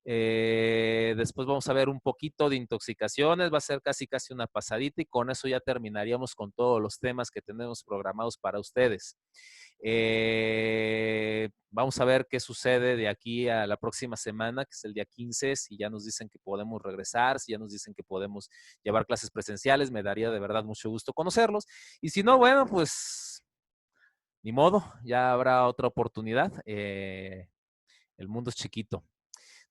[SPEAKER 1] Después vamos a ver un poquito de intoxicaciones, va a ser casi una pasadita y con eso ya terminaríamos con todos los temas que tenemos programados para ustedes. Vamos a ver qué sucede de aquí a la próxima semana, que es el día 15, si ya nos dicen que podemos regresar, si ya nos dicen que podemos llevar clases presenciales, me daría de verdad mucho gusto conocerlos. Y si no, bueno, pues ni modo, ya habrá otra oportunidad. El mundo es chiquito.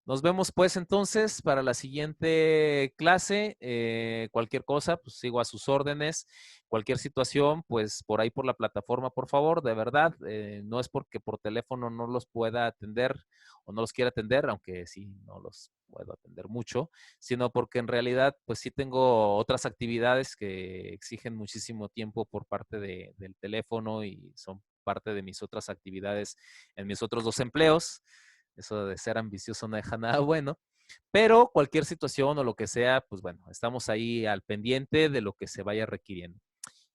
[SPEAKER 1] Nos vemos pues entonces para la siguiente clase. Cualquier cosa, pues sigo a sus órdenes. Cualquier situación, pues por ahí por la plataforma, por favor, de verdad. No es porque por teléfono no los pueda atender o no los quiera atender, aunque sí, no los puedo atender mucho, sino porque en realidad, pues sí tengo otras actividades que exigen muchísimo tiempo por parte del teléfono y son parte de mis otras actividades en mis otros 2 empleos. Eso de ser ambicioso no deja nada bueno, pero cualquier situación o lo que sea, pues bueno, estamos ahí al pendiente de lo que se vaya requiriendo.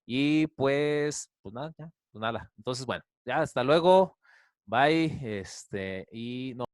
[SPEAKER 1] Y pues nada, ya, pues nada. Entonces, bueno, ya hasta luego. Bye. Y no.